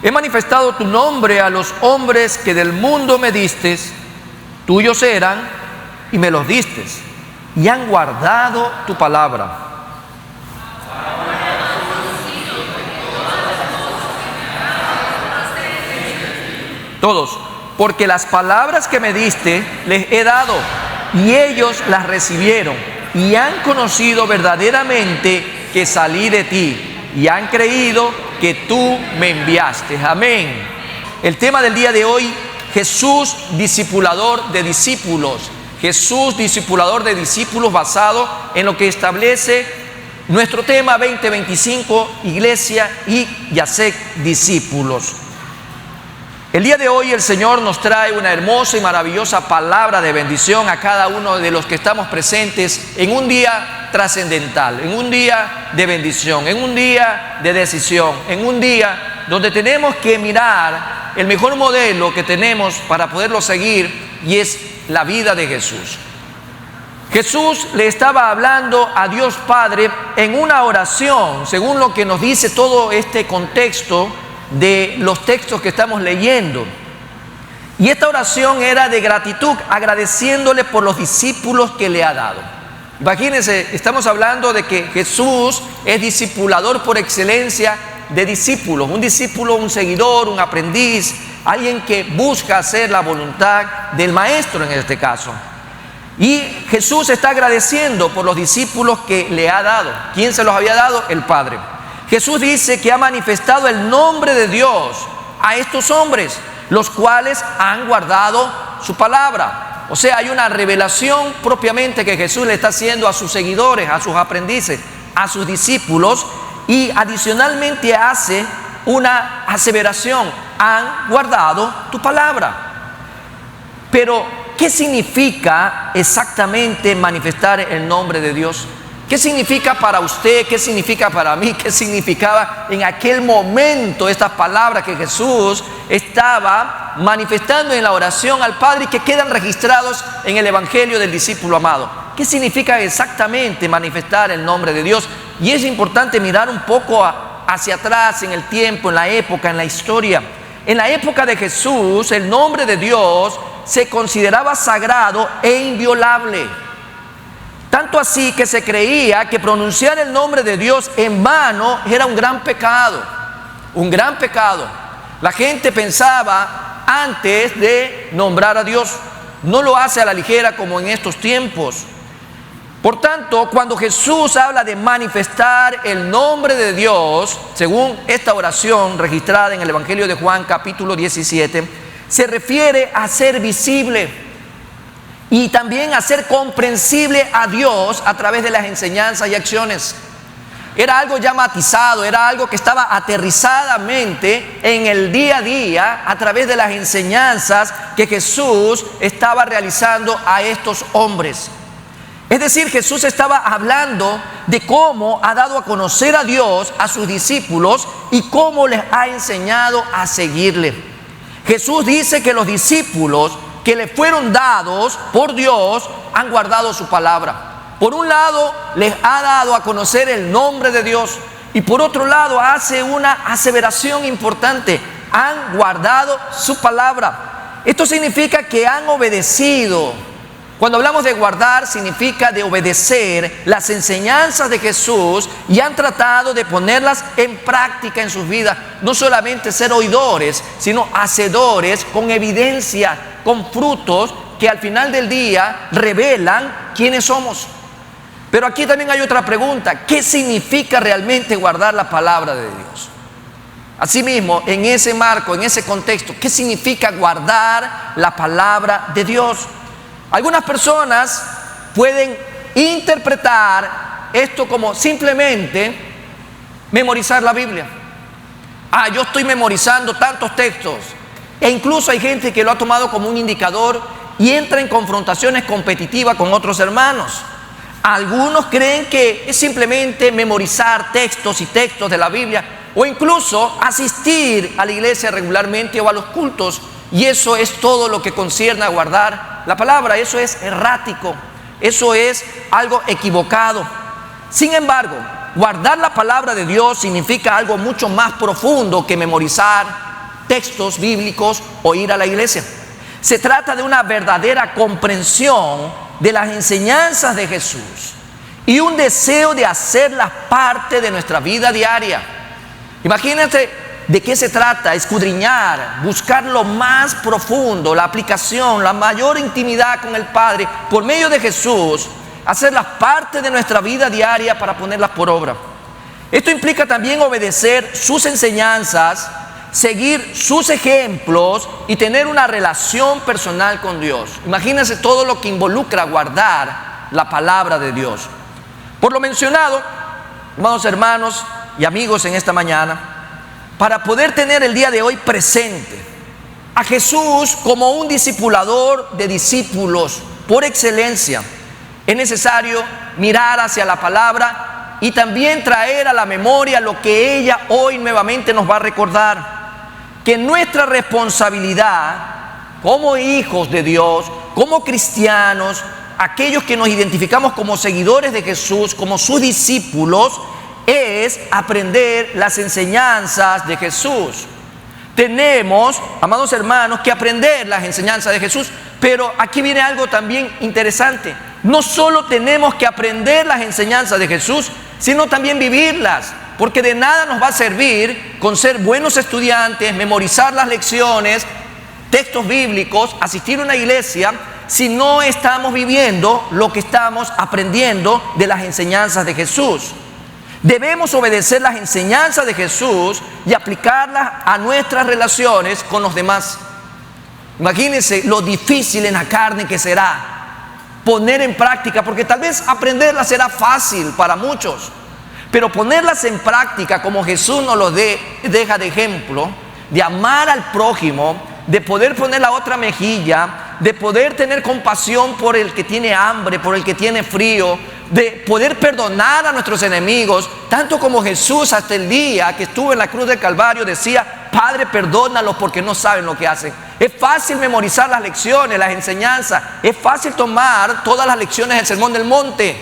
He manifestado tu nombre a los hombres que del mundo me diste, tuyos eran y me los diste, y han guardado tu palabra. Todos, porque las palabras que me diste les he dado, y ellos las recibieron, y han conocido verdaderamente que salí de ti, y han creído que tú me enviaste. Amén. El tema del día de hoy: Jesús, discipulador de discípulos. Jesús, discipulador de discípulos, basado en lo que establece nuestro tema 2025, Iglesia y Yasek discípulos. El día de hoy el Señor nos trae una hermosa y maravillosa palabra de bendición a cada uno de los que estamos presentes en un día trascendental, en un día de bendición, en un día de decisión, en un día donde tenemos que mirar el mejor modelo que tenemos para poderlo seguir, y es la vida de Jesús. Jesús le estaba hablando a Dios Padre en una oración, según lo que nos dice todo este contexto de los textos que estamos leyendo. Y esta oración era de gratitud, agradeciéndole por los discípulos que le ha dado. Imagínense, estamos hablando de que Jesús es discipulador por excelencia de discípulos. Un discípulo, un seguidor, un aprendiz, alguien que busca hacer la voluntad del maestro en este caso. Y Jesús está agradeciendo por los discípulos que le ha dado. ¿Quién se los había dado? El Padre. Jesús dice que ha manifestado el nombre de Dios a estos hombres, los cuales han guardado su palabra. O sea, hay una revelación propiamente que Jesús le está haciendo a sus seguidores, a sus aprendices, a sus discípulos, y adicionalmente hace una aseveración: han guardado tu palabra. Pero, ¿qué significa exactamente manifestar el nombre de Dios? ¿Qué significa para usted? ¿Qué significa para mí? ¿Qué significaba en aquel momento estas palabras que Jesús estaba manifestando en la oración al Padre y que quedan registrados en el Evangelio del discípulo amado? ¿Qué significa exactamente manifestar el nombre de Dios? Y es importante mirar un poco hacia atrás en el tiempo, en la época, en la historia. En la época de Jesús, el nombre de Dios se consideraba sagrado e inviolable. Tanto así que se creía que pronunciar el nombre de Dios en vano era un gran pecado. Un gran pecado. La gente pensaba antes de nombrar a Dios. No lo hace a la ligera como en estos tiempos. Por tanto, cuando Jesús habla de manifestar el nombre de Dios, según esta oración registrada en el Evangelio de Juan capítulo 17, se refiere a ser visible y también a ser comprensible a Dios a través de las enseñanzas y acciones. Era algo ya matizado, era algo que estaba aterrizadamente en el día a día a través de las enseñanzas que Jesús estaba realizando a estos hombres. Es decir, Jesús estaba hablando de cómo ha dado a conocer a Dios a sus discípulos y cómo les ha enseñado a seguirle. Jesús dice que los discípulos que le fueron dados por Dios han guardado su palabra. Por un lado, les ha dado a conocer el nombre de Dios, y por otro lado hace una aseveración importante: han guardado su palabra. Esto significa que han obedecido. Cuando hablamos de guardar, significa de obedecer las enseñanzas de Jesús y han tratado de ponerlas en práctica en sus vidas. No solamente ser oidores, sino hacedores con evidencia, con frutos que al final del día revelan quiénes somos. Pero aquí también hay otra pregunta: ¿qué significa realmente guardar la palabra de Dios? Asimismo, en ese marco, en ese contexto, ¿qué significa guardar la palabra de Dios? Algunas personas pueden interpretar esto como simplemente memorizar la Biblia. Yo estoy memorizando tantos textos. E incluso hay gente que lo ha tomado como un indicador y entra en confrontaciones competitivas con otros hermanos. Algunos creen que es simplemente memorizar textos y textos de la Biblia, o incluso asistir a la iglesia regularmente o a los cultos, y eso es todo lo que concierne a guardar la palabra. Eso es errático, eso es algo equivocado. Sin embargo, guardar la palabra de Dios significa algo mucho más profundo que memorizar textos bíblicos o ir a la iglesia. Se trata de una verdadera comprensión de las enseñanzas de Jesús y un deseo de hacerlas parte de nuestra vida diaria. Imagínate de qué se trata: escudriñar, buscar lo más profundo, la aplicación, la mayor intimidad con el Padre por medio de Jesús, hacerlas parte de nuestra vida diaria para ponerlas por obra. Esto implica también obedecer sus enseñanzas, seguir sus ejemplos y tener una relación personal con Dios. Imagínense todo lo que involucra guardar la palabra de Dios. Por lo mencionado, amados hermanos y amigos, en esta mañana, para poder tener el día de hoy presente a Jesús como un discipulador de discípulos por excelencia, es necesario mirar hacia la palabra y también traer a la memoria lo que ella hoy nuevamente nos va a recordar: que nuestra responsabilidad como hijos de Dios, como cristianos, aquellos que nos identificamos como seguidores de Jesús, como sus discípulos, es aprender las enseñanzas de Jesús. Tenemos, amados hermanos, que aprender las enseñanzas de Jesús, pero aquí viene algo también interesante. No solo tenemos que aprender las enseñanzas de Jesús, sino también vivirlas. Porque de nada nos va a servir con ser buenos estudiantes, memorizar las lecciones, textos bíblicos, asistir a una iglesia, si no estamos viviendo lo que estamos aprendiendo de las enseñanzas de Jesús. Debemos obedecer las enseñanzas de Jesús y aplicarlas a nuestras relaciones con los demás. Imagínense lo difícil en la carne que será poner en práctica, porque tal vez aprenderlas será fácil para muchos, pero ponerlas en práctica como Jesús nos lo deja de ejemplo, de amar al prójimo, de poder poner la otra mejilla, de poder tener compasión por el que tiene hambre, por el que tiene frío, de poder perdonar a nuestros enemigos, tanto como Jesús hasta el día que estuvo en la cruz del Calvario decía: Padre, perdónalos porque no saben lo que hacen. Es fácil memorizar las lecciones, las enseñanzas, es fácil tomar todas las lecciones del Sermón del Monte,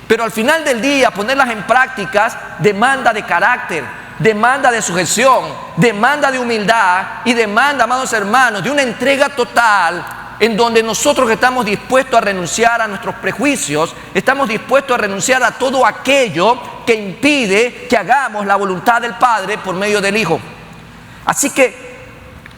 pero al final del día ponerlas en prácticas demanda de carácter, demanda de sujeción, demanda de humildad y demanda, amados hermanos, de una entrega total, en donde nosotros estamos dispuestos a renunciar a nuestros prejuicios, estamos dispuestos a renunciar a todo aquello que impide que hagamos la voluntad del Padre por medio del Hijo. Así que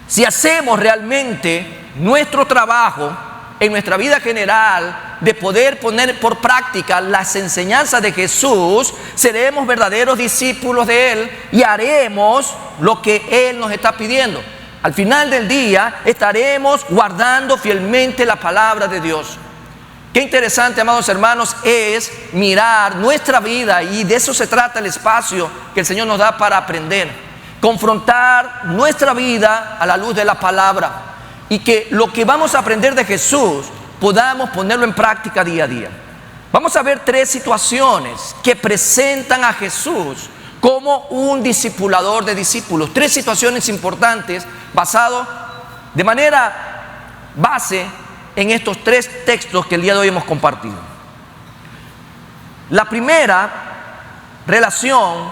si hacemos realmente nuestro trabajo en nuestra vida general de poder poner por práctica las enseñanzas de Jesús, seremos verdaderos discípulos de Él y haremos lo que Él nos está pidiendo. Al final del día estaremos guardando fielmente la palabra de Dios. Qué interesante, amados hermanos, es mirar nuestra vida, y de eso se trata el espacio que el Señor nos da para aprender. Confrontar nuestra vida a la luz de la palabra, y que lo que vamos a aprender de Jesús podamos ponerlo en práctica día a día. Vamos a ver 3 situaciones que presentan a Jesús como un discipulador de discípulos. 3 situaciones importantes basado de manera base en estos 3 textos que el día de hoy hemos compartido. La primera relación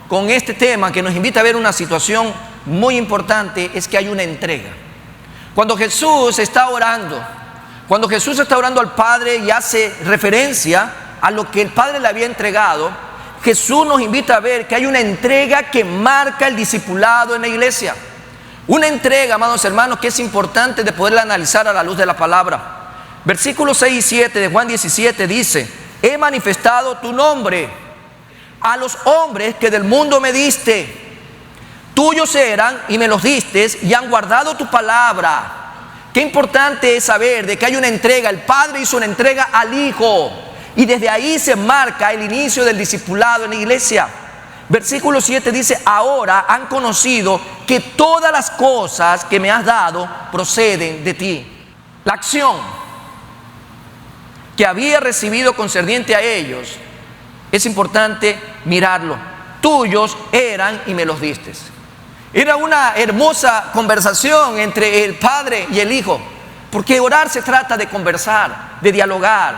con este tema que nos invita a ver una situación muy importante es que hay una entrega. Cuando Jesús está orando al Padre y hace referencia a lo que el Padre le había entregado, Jesús nos invita a ver que hay una entrega que marca el discipulado en la iglesia. Una entrega, amados hermanos, que es importante de poderla analizar a la luz de la palabra. Versículos 6 y 7 de Juan 17 dice: he manifestado tu nombre a los hombres que del mundo me diste. Tuyos eran y me los diste y han guardado tu palabra. Qué importante es saber de que hay una entrega. El Padre hizo una entrega al Hijo, y desde ahí se marca el inicio del discipulado en la iglesia. Versículo 7 dice: ahora han conocido que todas las cosas que me has dado proceden de ti. La acción que había recibido concerniente a ellos, es importante mirarlo. Tuyos eran y me los diste. Era una hermosa conversación entre el Padre y el Hijo, porque orar se trata de conversar, de dialogar,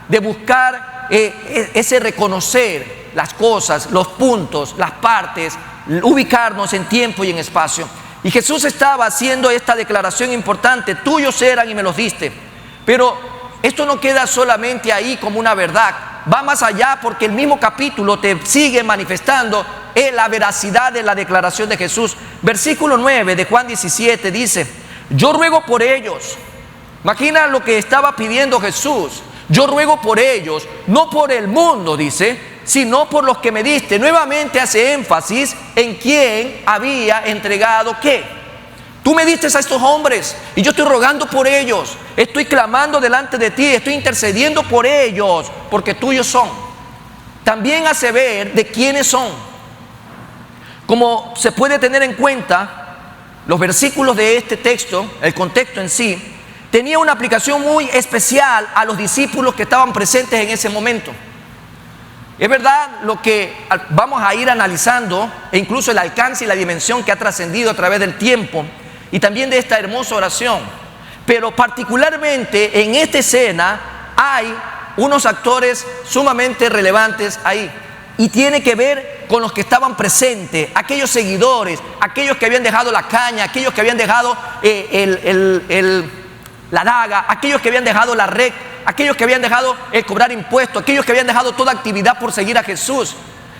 de buscar ese reconocer las cosas, los puntos, las partes, ubicarnos en tiempo y en espacio. Y Jesús estaba haciendo esta declaración importante: tuyos eran y me los diste. Pero esto no queda solamente ahí como una verdad, va más allá, porque el mismo capítulo te sigue manifestando la veracidad de la declaración de Jesús. Versículo 9 de Juan 17 dice: yo ruego por ellos. Imagina lo que estaba pidiendo Jesús: yo ruego por ellos, no por el mundo, dice, sino por los que me diste. Nuevamente hace énfasis en quién había entregado qué. Tú me diste a estos hombres y yo estoy rogando por ellos, estoy clamando delante de ti, estoy intercediendo por ellos, porque tuyos son. También hace ver de quiénes son. Como se puede tener en cuenta, los versículos de este texto, el contexto en sí, tenía una aplicación muy especial a los discípulos que estaban presentes en ese momento. Es verdad lo que vamos a ir analizando, e incluso el alcance y la dimensión que ha trascendido a través del tiempo, y también de esta hermosa oración. Pero particularmente en esta escena hay unos actores sumamente relevantes ahí, y tiene que ver con los que estaban presentes, aquellos seguidores, aquellos que habían dejado la caña, aquellos que habían dejado la daga, aquellos que habían dejado la red, aquellos que habían dejado el cobrar impuestos, aquellos que habían dejado toda actividad por seguir a Jesús.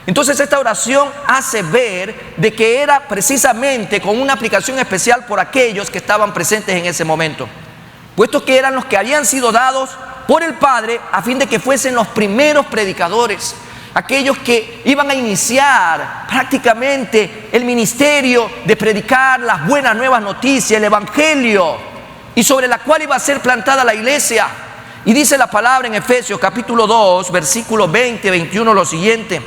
Entonces esta oración hace ver de que era precisamente con una aplicación especial por aquellos que estaban presentes en ese momento, puesto que eran los que habían sido dados por el Padre a fin de que fuesen los primeros predicadores, aquellos que iban a iniciar prácticamente el ministerio de predicar las buenas nuevas noticias, el Evangelio, y sobre la cual iba a ser plantada la iglesia. Y dice la palabra en Efesios capítulo 2, versículos 20-21 lo siguiente: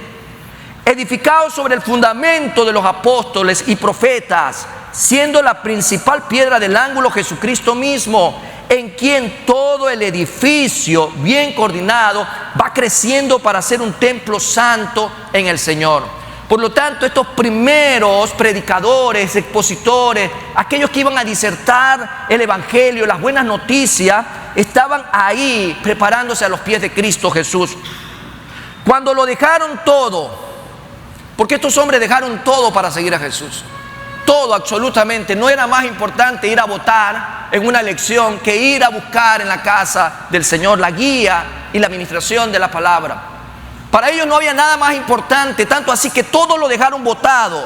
edificados sobre el fundamento de los apóstoles y profetas, siendo la principal piedra del ángulo Jesucristo mismo, en quien todo el edificio bien coordinado va creciendo para ser un templo santo en el Señor. Por lo tanto, estos primeros predicadores, expositores, aquellos que iban a disertar el Evangelio, las buenas noticias, estaban ahí preparándose a los pies de Cristo Jesús. Cuando lo dejaron todo, porque estos hombres dejaron todo para seguir a Jesús, todo absolutamente, no era más importante ir a votar en una elección que ir a buscar en la casa del Señor la guía y la administración de la palabra. Para ellos no había nada más importante, tanto así que todo lo dejaron botado.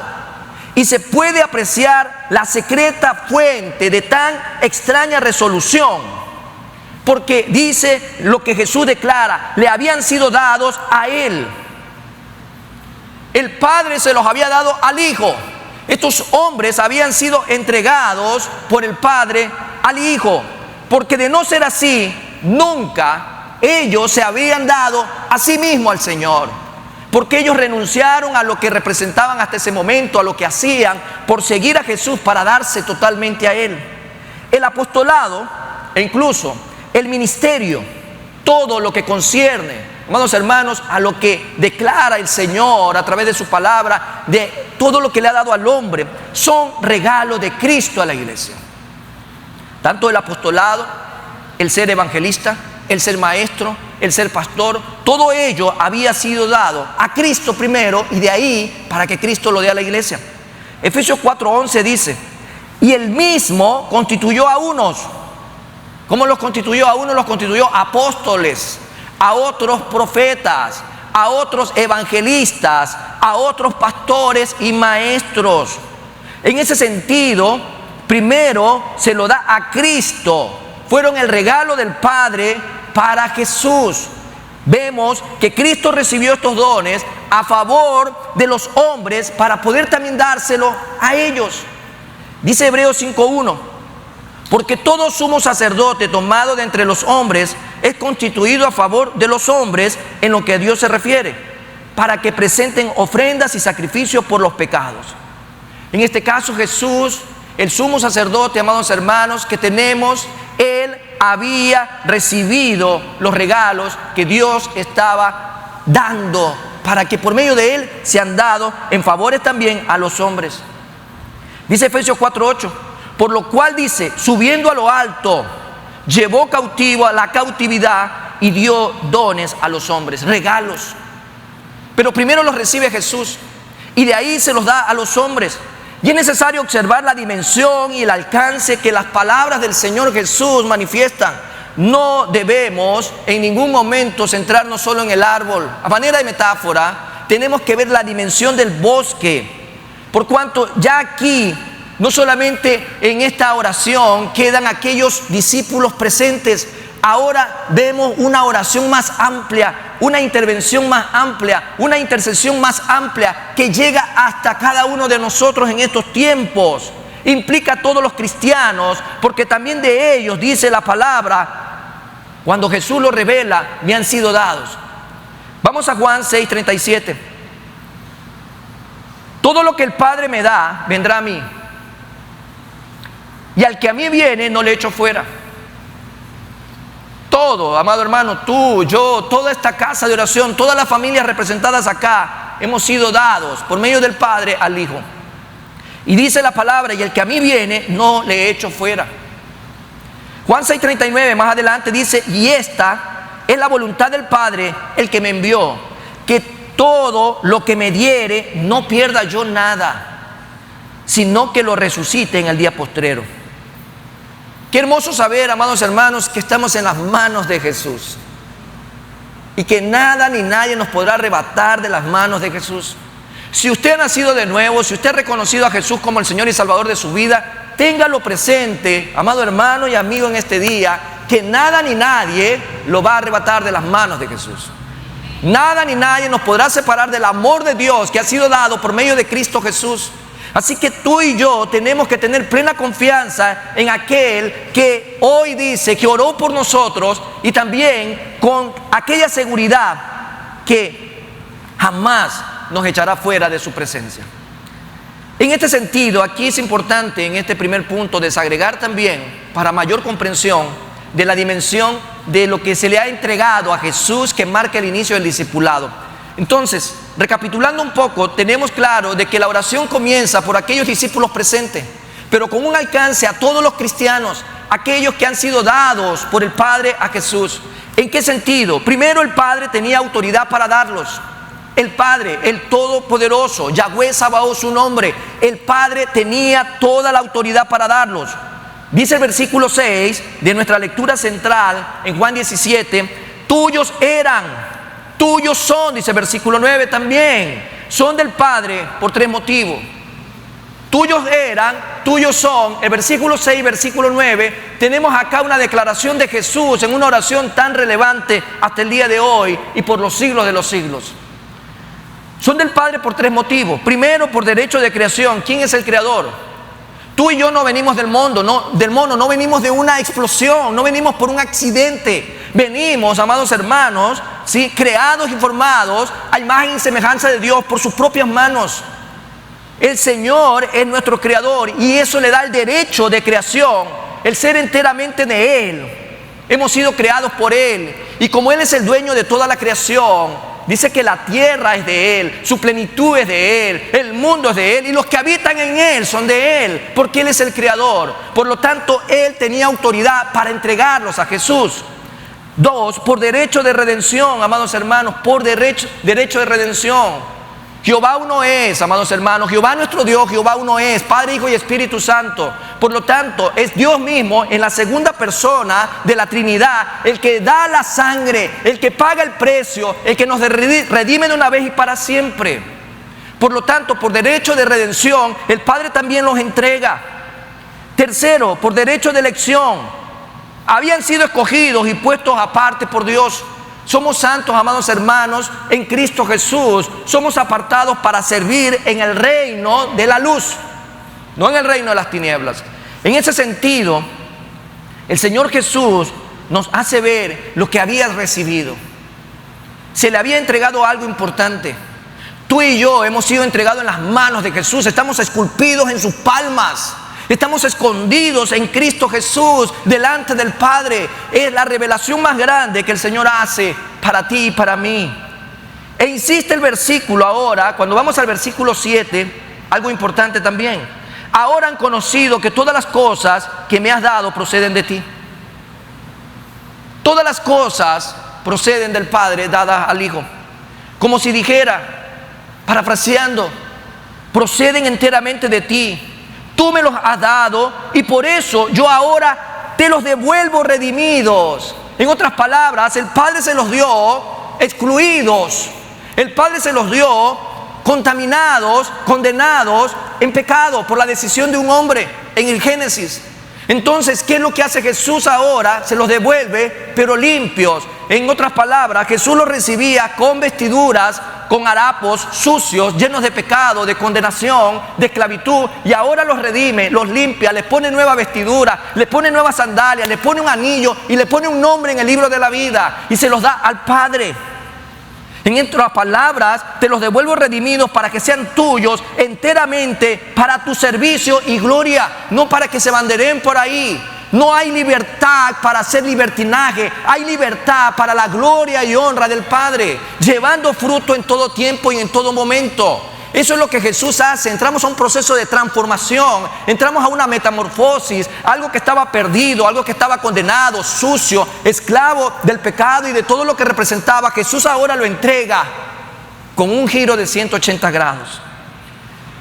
Y se puede apreciar la secreta fuente de tan extraña resolución, porque dice lo que Jesús declara: le habían sido dados a Él. El Padre se los había dado al Hijo. Estos hombres habían sido entregados por el Padre al Hijo, porque de no ser así, nunca ellos se habían dado a sí mismos al Señor, porque ellos renunciaron a lo que representaban hasta ese momento, a lo que hacían por seguir a Jesús, para darse totalmente a Él. El apostolado e incluso el ministerio, todo lo que concierne, amados hermanos, a lo que declara el Señor a través de su palabra, de todo lo que le ha dado al hombre, son regalos de Cristo a la iglesia. Tanto el apostolado, el ser evangelista, el ser maestro, el ser pastor, todo ello había sido dado a Cristo primero, y de ahí para que Cristo lo dé a la iglesia. Efesios 4:11 dice: y Él mismo constituyó a unos. ¿Cómo los constituyó? A unos los constituyó apóstoles, a otros profetas, a otros evangelistas, a otros pastores y maestros. En ese sentido, primero se lo da a Cristo. Fueron el regalo del Padre para Jesús. Vemos que Cristo recibió estos dones a favor de los hombres para poder también dárselo a ellos. Dice Hebreos 5:1: porque todo sumo sacerdote tomado de entre los hombres es constituido a favor de los hombres en lo que a Dios se refiere, para que presenten ofrendas y sacrificios por los pecados. En este caso, Jesús, el sumo sacerdote, amados hermanos, que tenemos, Él había recibido los regalos que Dios estaba dando, para que por medio de Él se han dado en favores también a los hombres. Dice Efesios 4:8: por lo cual dice, subiendo a lo alto, llevó cautivo a la cautividad y dio dones a los hombres, regalos. Pero primero los recibe Jesús y de ahí se los da a los hombres. Y es necesario observar la dimensión y el alcance que las palabras del Señor Jesús manifiestan. No debemos en ningún momento centrarnos solo en el árbol. A manera de metáfora, tenemos que ver la dimensión del bosque. Por cuanto ya aquí, no solamente en esta oración, quedan aquellos discípulos presentes. Ahora vemos una oración más amplia, una intervención más amplia, una intercesión más amplia que llega hasta cada uno de nosotros en estos tiempos. Implica a todos los cristianos, porque también de ellos dice la palabra, cuando Jesús lo revela, me han sido dados. Vamos a Juan 6:37. Todo lo que el Padre me da, vendrá a mí. Y al que a mí viene, no le echo fuera. Todo, amado hermano, tú, yo, toda esta casa de oración, todas las familias representadas acá, hemos sido dados por medio del Padre al Hijo. Y dice la palabra, y el que a mí viene, no le echo fuera. Juan 6:39, más adelante dice, y esta es la voluntad del Padre, el que me envió, que todo lo que me diere, no pierda yo nada, sino que lo resucite en el día postrero. Qué hermoso saber, amados hermanos, que estamos en las manos de Jesús y que nada ni nadie nos podrá arrebatar de las manos de Jesús. Si usted ha nacido de nuevo, si usted ha reconocido a Jesús como el Señor y Salvador de su vida, téngalo presente, amado hermano y amigo, en este día, que nada ni nadie lo va a arrebatar de las manos de Jesús. Nada ni nadie nos podrá separar del amor de Dios que ha sido dado por medio de Cristo Jesús. Así que tú y yo tenemos que tener plena confianza en aquel que hoy dice que oró por nosotros, y también con aquella seguridad que jamás nos echará fuera de su presencia. En este sentido, aquí es importante en este primer punto desagregar también, para mayor comprensión de la dimensión de lo que se le ha entregado a Jesús, que marca el inicio del discipulado. Entonces, recapitulando un poco, tenemos claro de que la oración comienza por aquellos discípulos presentes, pero con un alcance a todos los cristianos, aquellos que han sido dados por el Padre a Jesús. ¿En qué sentido? Primero, el Padre tenía autoridad para darlos. El Padre, el Todopoderoso, Yahweh Sabaoth su nombre, el Padre tenía toda la autoridad para darlos. Dice el versículo 6 de nuestra lectura central en Juan 17, tuyos eran, tuyos son, dice el versículo 9 también, son del Padre por tres motivos. Tuyos eran, tuyos son. El versículo 6, versículo 9, tenemos acá una declaración de Jesús en una oración tan relevante hasta el día de hoy y por los siglos de los siglos. Son del Padre por tres motivos. Primero, por derecho de creación. ¿Quién es el creador? Tú y yo no venimos del mundo, no venimos de una explosión, no venimos por un accidente. Venimos, amados hermanos, ¿sí?, creados y formados a imagen y semejanza de Dios por sus propias manos. El Señor es nuestro creador y eso le da el derecho de creación, el ser enteramente de Él. Hemos sido creados por Él, y como Él es el dueño de toda la creación, dice que la tierra es de Él, su plenitud es de Él, el mundo es de Él, y los que habitan en Él son de Él, porque Él es el creador. Por lo tanto, Él tenía autoridad para entregarlos a Jesús. Dos, por derecho de redención, amados hermanos, por derecho de redención. Jehová uno es, amados hermanos, Jehová nuestro Dios, Jehová uno es, Padre, Hijo y Espíritu Santo. Por lo tanto, es Dios mismo en la segunda persona de la Trinidad el que da la sangre, el que paga el precio, el que nos redime de una vez y para siempre. Por lo tanto, por derecho de redención, el Padre también los entrega. Tercero, por derecho de elección. Habían sido escogidos y puestos aparte por Dios. Somos santos, amados hermanos, en Cristo Jesús. Somos apartados para servir en el reino de la luz, no en el reino de las tinieblas. En ese sentido, el Señor Jesús nos hace ver lo que había recibido. Se le había entregado algo importante. Tú y yo hemos sido entregados en las manos de Jesús. Estamos esculpidos en sus palmas. Estamos escondidos en Cristo Jesús delante del Padre. Es la revelación más grande que el Señor hace para ti y para mí. E insiste el versículo ahora, cuando vamos al versículo 7, algo importante también. Ahora han conocido que todas las cosas que me has dado proceden de ti. Todas las cosas proceden del Padre dadas al Hijo. Como si dijera, parafraseando, proceden enteramente de ti. Tú me los has dado y por eso yo ahora te los devuelvo redimidos. En otras palabras, el Padre se los dio excluidos. El Padre se los dio contaminados, condenados en pecado por la decisión de un hombre en el Génesis. Entonces, ¿qué es lo que hace Jesús ahora? Se los devuelve, pero limpios. En otras palabras, Jesús los recibía con vestiduras, con harapos sucios, llenos de pecado, de condenación, de esclavitud, y ahora los redime, los limpia, les pone nueva vestidura, les pone nuevas sandalias, les pone un anillo y le pone un nombre en el libro de la vida y se los da al Padre. En otras palabras, te los devuelvo redimidos para que sean tuyos enteramente para tu servicio y gloria, no para que se banderen por ahí. No hay libertad para hacer libertinaje, hay libertad para la gloria y honra del Padre, llevando fruto en todo tiempo y en todo momento. Eso es lo que Jesús hace. Entramos a un proceso de transformación, entramos a una metamorfosis, algo que estaba perdido, algo que estaba condenado, sucio, esclavo del pecado y de todo lo que representaba. Jesús ahora lo entrega con un giro de 180 grados.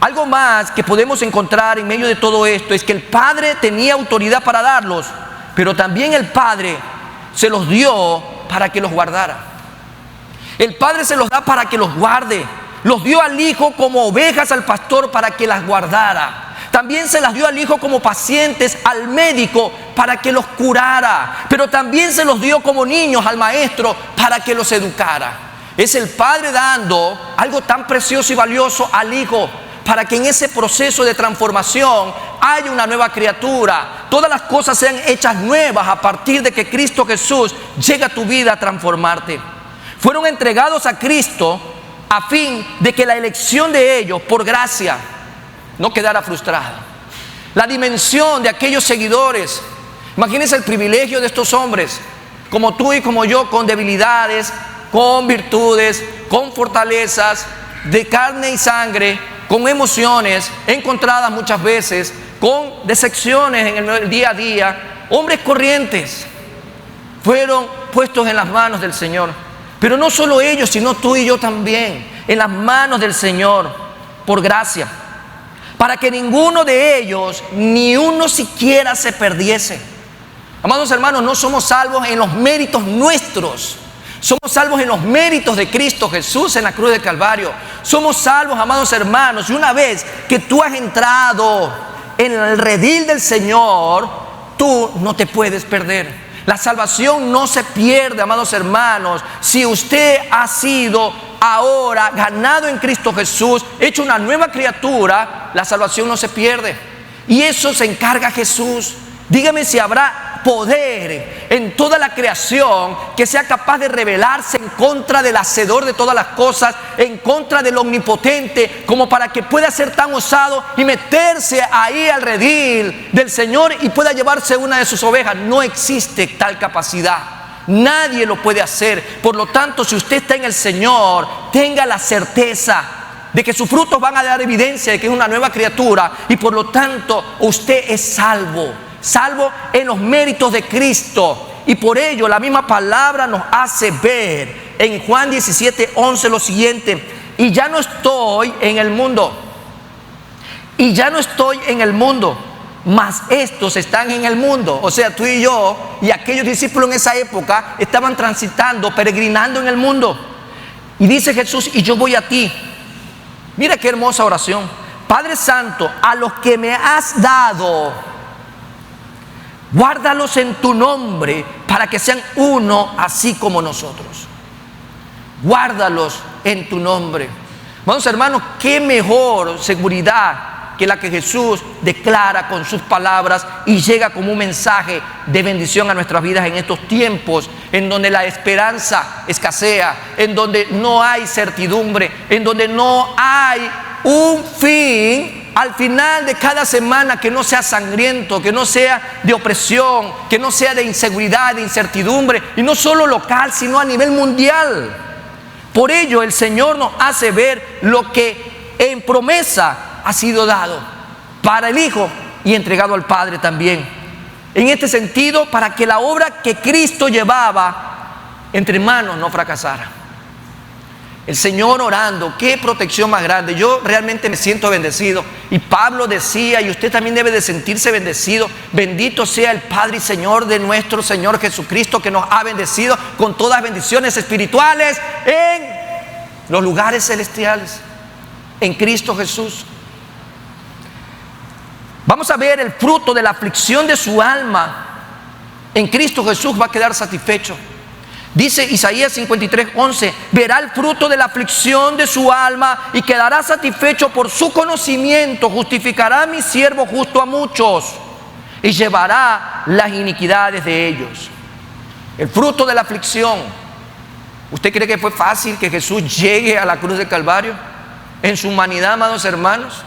Algo más que podemos encontrar en medio de todo esto es que el Padre tenía autoridad para darlos, pero también el Padre se los dio para que los guardara. El Padre se los da para que los guarde. Los dio al Hijo como ovejas al pastor para que las guardara. También se las dio al Hijo como pacientes al médico para que los curara. Pero también se los dio como niños al maestro para que los educara. Es el Padre dando algo tan precioso y valioso al Hijo para que en ese proceso de transformación haya una nueva criatura. Todas las cosas sean hechas nuevas a partir de que Cristo Jesús llega a tu vida a transformarte. Fueron entregados a Cristo a fin de que la elección de ellos por gracia no quedara frustrada. La dimensión de aquellos seguidores, imagínense el privilegio de estos hombres, como tú y como yo, con debilidades, con virtudes, con fortalezas, de carne y sangre, con emociones encontradas muchas veces, con decepciones en el día a día. Hombres corrientes fueron puestos en las manos del Señor. Pero no solo ellos, sino tú y yo también, en las manos del Señor, por gracia, para que ninguno de ellos, ni uno siquiera se perdiese. Amados hermanos, no somos salvos en los méritos nuestros, somos salvos en los méritos de Cristo Jesús en la cruz del Calvario. Somos salvos, amados hermanos, y una vez que tú has entrado en el redil del Señor, tú no te puedes perder. La salvación no se pierde, amados hermanos. Si usted ha sido ahora ganado en Cristo Jesús, hecho una nueva criatura, la salvación no se pierde. Y eso se encarga Jesús. Dígame si habrá poder en toda la creación que sea capaz de rebelarse en contra del hacedor de todas las cosas, en contra del omnipotente, como para que pueda ser tan osado y meterse ahí al redil del Señor y pueda llevarse una de sus ovejas. No existe tal capacidad. Nadie lo puede hacer. Por lo tanto, si usted está en el Señor, tenga la certeza de que sus frutos van a dar evidencia de que es una nueva criatura y por lo tanto usted es salvo. Salvo en los méritos de Cristo. Y por ello la misma palabra nos hace ver en Juan 17:11 lo siguiente: y ya no estoy en el mundo, y ya no estoy en el mundo, mas estos están en el mundo. O sea, tú y yo y aquellos discípulos en esa época estaban transitando, peregrinando en el mundo. Y dice Jesús: y yo voy a ti. Mira qué hermosa oración. Padre Santo, a los que me has dado, guárdalos en tu nombre para que sean uno así como nosotros. Guárdalos en tu nombre. Vamos, hermanos, qué mejor seguridad que la que Jesús declara con sus palabras y llega como un mensaje de bendición a nuestras vidas en estos tiempos en donde la esperanza escasea, en donde no hay certidumbre, en donde no hay un fin al final de cada semana que no sea sangriento, que no sea de opresión, que no sea de inseguridad, de incertidumbre, y no solo local, sino a nivel mundial. Por ello el Señor nos hace ver lo que en promesa ha sido dado para el Hijo y entregado al Padre también. En este sentido, para que la obra que Cristo llevaba entre manos no fracasara. El Señor orando, qué protección más grande. Yo realmente me siento bendecido. Y Pablo decía, y usted también debe de sentirse bendecido: bendito sea el Padre y Señor de nuestro Señor Jesucristo, que nos ha bendecido con todas bendiciones espirituales en los lugares celestiales, en Cristo Jesús. Vamos a ver el fruto de la aflicción de su alma. En Cristo Jesús va a quedar satisfecho. Dice Isaías 53:11: verá el fruto de la aflicción de su alma y quedará satisfecho por su conocimiento. Justificará a mi siervo justo a muchos y llevará las iniquidades de ellos. El fruto de la aflicción. ¿Usted cree que fue fácil que Jesús llegue a la cruz del Calvario? En su humanidad, amados hermanos,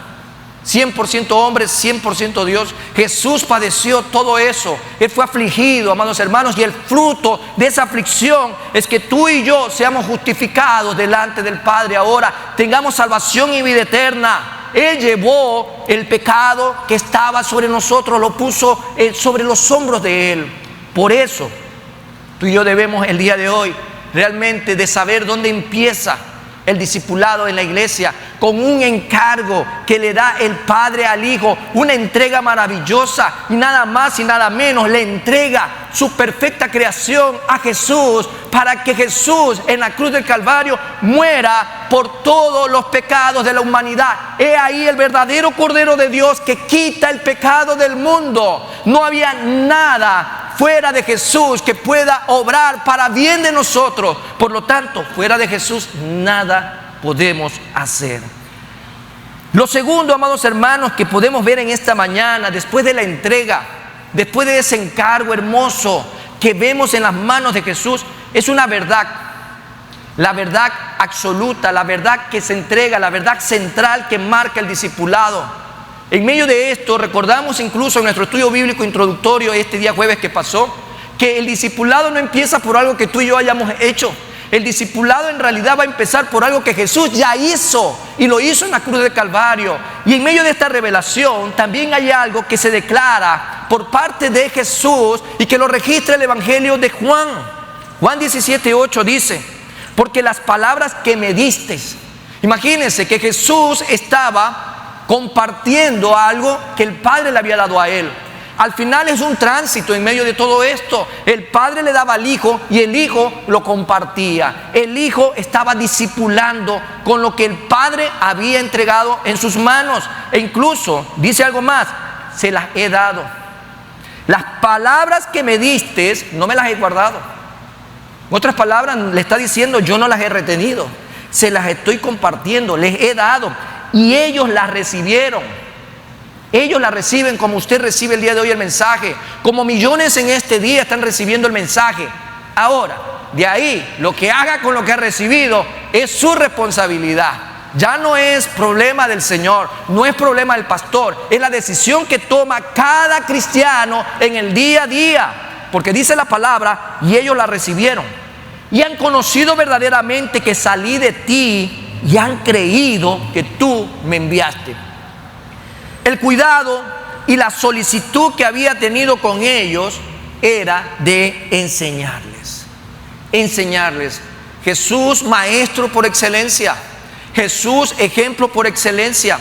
100% hombre, 100% Dios. Jesús padeció todo eso. Él fue afligido, amados hermanos, y el fruto de esa aflicción es que tú y yo seamos justificados delante del Padre. Ahora tengamos salvación y vida eterna. Él llevó el pecado que estaba sobre nosotros, lo puso sobre los hombros de Él. Por eso tú y yo debemos el día de hoy realmente de saber dónde empieza el discipulado en la iglesia, con un encargo que le da el Padre al Hijo, una entrega maravillosa, y nada más y nada menos le entrega su perfecta creación a Jesús, para que Jesús en la cruz del Calvario muera por todos los pecados de la humanidad. He ahí el verdadero Cordero de Dios que quita el pecado del mundo. No había nada fuera de Jesús que pueda obrar para bien de nosotros. Por lo tanto, fuera de Jesús nada podemos hacer. Lo segundo, amados hermanos, que podemos ver en esta mañana, después de la entrega, después de ese encargo hermoso que vemos en las manos de Jesús, es una verdad. La verdad absoluta, la verdad que se entrega, la verdad central que marca el discipulado. En medio de esto, recordamos incluso en nuestro estudio bíblico introductorio este día jueves que pasó, que el discipulado no empieza por algo que tú y yo hayamos hecho. El discipulado en realidad va a empezar por algo que Jesús ya hizo, y lo hizo en la cruz del Calvario. Y en medio de esta revelación también hay algo que se declara por parte de Jesús y que lo registra el Evangelio de Juan. Juan 17:8 dice: porque las palabras que me diste. Imagínense que Jesús estaba compartiendo algo que el Padre le había dado a Él. Al final es un tránsito en medio de todo esto. El Padre le daba al Hijo y el Hijo lo compartía. El Hijo estaba discipulando con lo que el Padre había entregado en sus manos. E incluso dice algo más: se las he dado. Las palabras que me diste no me las he guardado. En otras palabras, le está diciendo: yo no las he retenido, se las estoy compartiendo, les he dado. Y ellos las recibieron. Ellos la reciben como usted recibe el día de hoy el mensaje, como millones en este día están recibiendo el mensaje. Ahora, de ahí, lo que haga con lo que ha recibido es su responsabilidad. Ya no es problema del Señor, no es problema del pastor, es la decisión que toma cada cristiano en el día a día. Porque dice la palabra: y ellos la recibieron, y han conocido verdaderamente que salí de ti, y han creído que tú me enviaste. El cuidado y la solicitud que había tenido con ellos era de enseñarles. Enseñarles. Jesús, maestro por excelencia. Jesús, ejemplo por excelencia.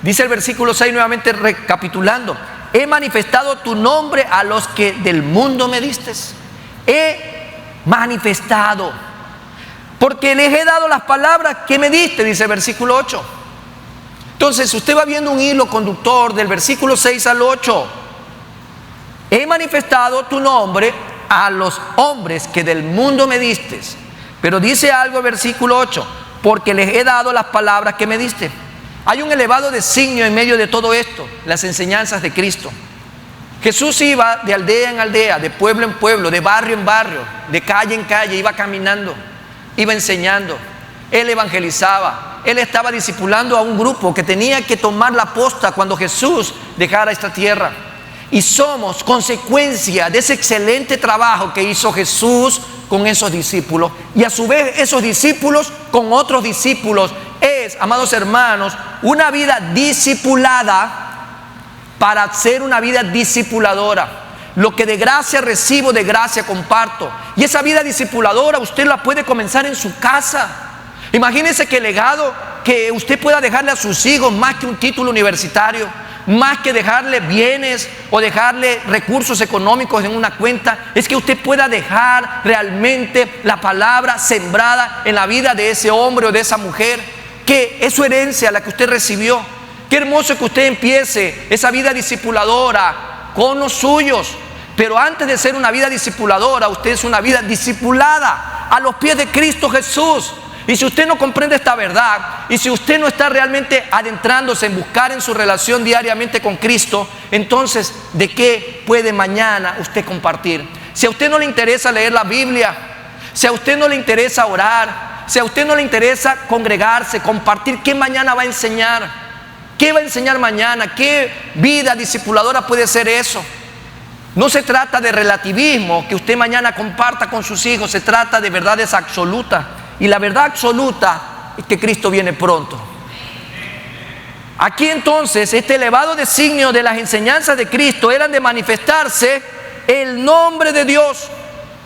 Dice el versículo 6, nuevamente recapitulando: he manifestado tu nombre a los que del mundo me diste. He manifestado, porque les he dado las palabras que me diste, dice el versículo 8. Entonces usted va viendo un hilo conductor del versículo 6 al 8. He manifestado tu nombre a los hombres que del mundo me diste. Pero dice algo el versículo 8: porque les he dado las palabras que me diste. Hay un elevado designio en medio de todo esto: las enseñanzas de Cristo. Jesús iba de aldea en aldea, de pueblo en pueblo, de barrio en barrio, de calle en calle, iba caminando, iba enseñando. Él evangelizaba. Él estaba discipulando a un grupo que tenía que tomar la posta cuando Jesús dejara esta tierra. Y somos consecuencia de ese excelente trabajo que hizo Jesús con esos discípulos. Y a su vez esos discípulos con otros discípulos. Es, amados hermanos, una vida discipulada para ser una vida discipuladora. Lo que de gracia recibo, de gracia comparto. Y esa vida discipuladora usted la puede comenzar en su casa. Imagínese que el legado que usted pueda dejarle a sus hijos, más que un título universitario, más que dejarle bienes o dejarle recursos económicos en una cuenta, es que usted pueda dejar realmente la palabra sembrada en la vida de ese hombre o de esa mujer, que es su herencia la que usted recibió. Qué hermoso que usted empiece esa vida discipuladora con los suyos, pero antes de ser una vida discipuladora, usted es una vida discipulada a los pies de Cristo Jesús. Y si usted no comprende esta verdad, y si usted no está realmente adentrándose en buscar en su relación diariamente con Cristo, entonces, ¿de qué puede mañana usted compartir? Si a usted no le interesa leer la Biblia, si a usted no le interesa orar, si a usted no le interesa congregarse, compartir, ¿qué mañana va a enseñar? ¿Qué va a enseñar mañana? ¿Qué vida discipuladora puede ser eso? No se trata de relativismo que usted mañana comparta con sus hijos, se trata de verdades absolutas. Y la verdad absoluta es que Cristo viene pronto. Aquí entonces, este elevado designio de las enseñanzas de Cristo eran de manifestarse el nombre de Dios.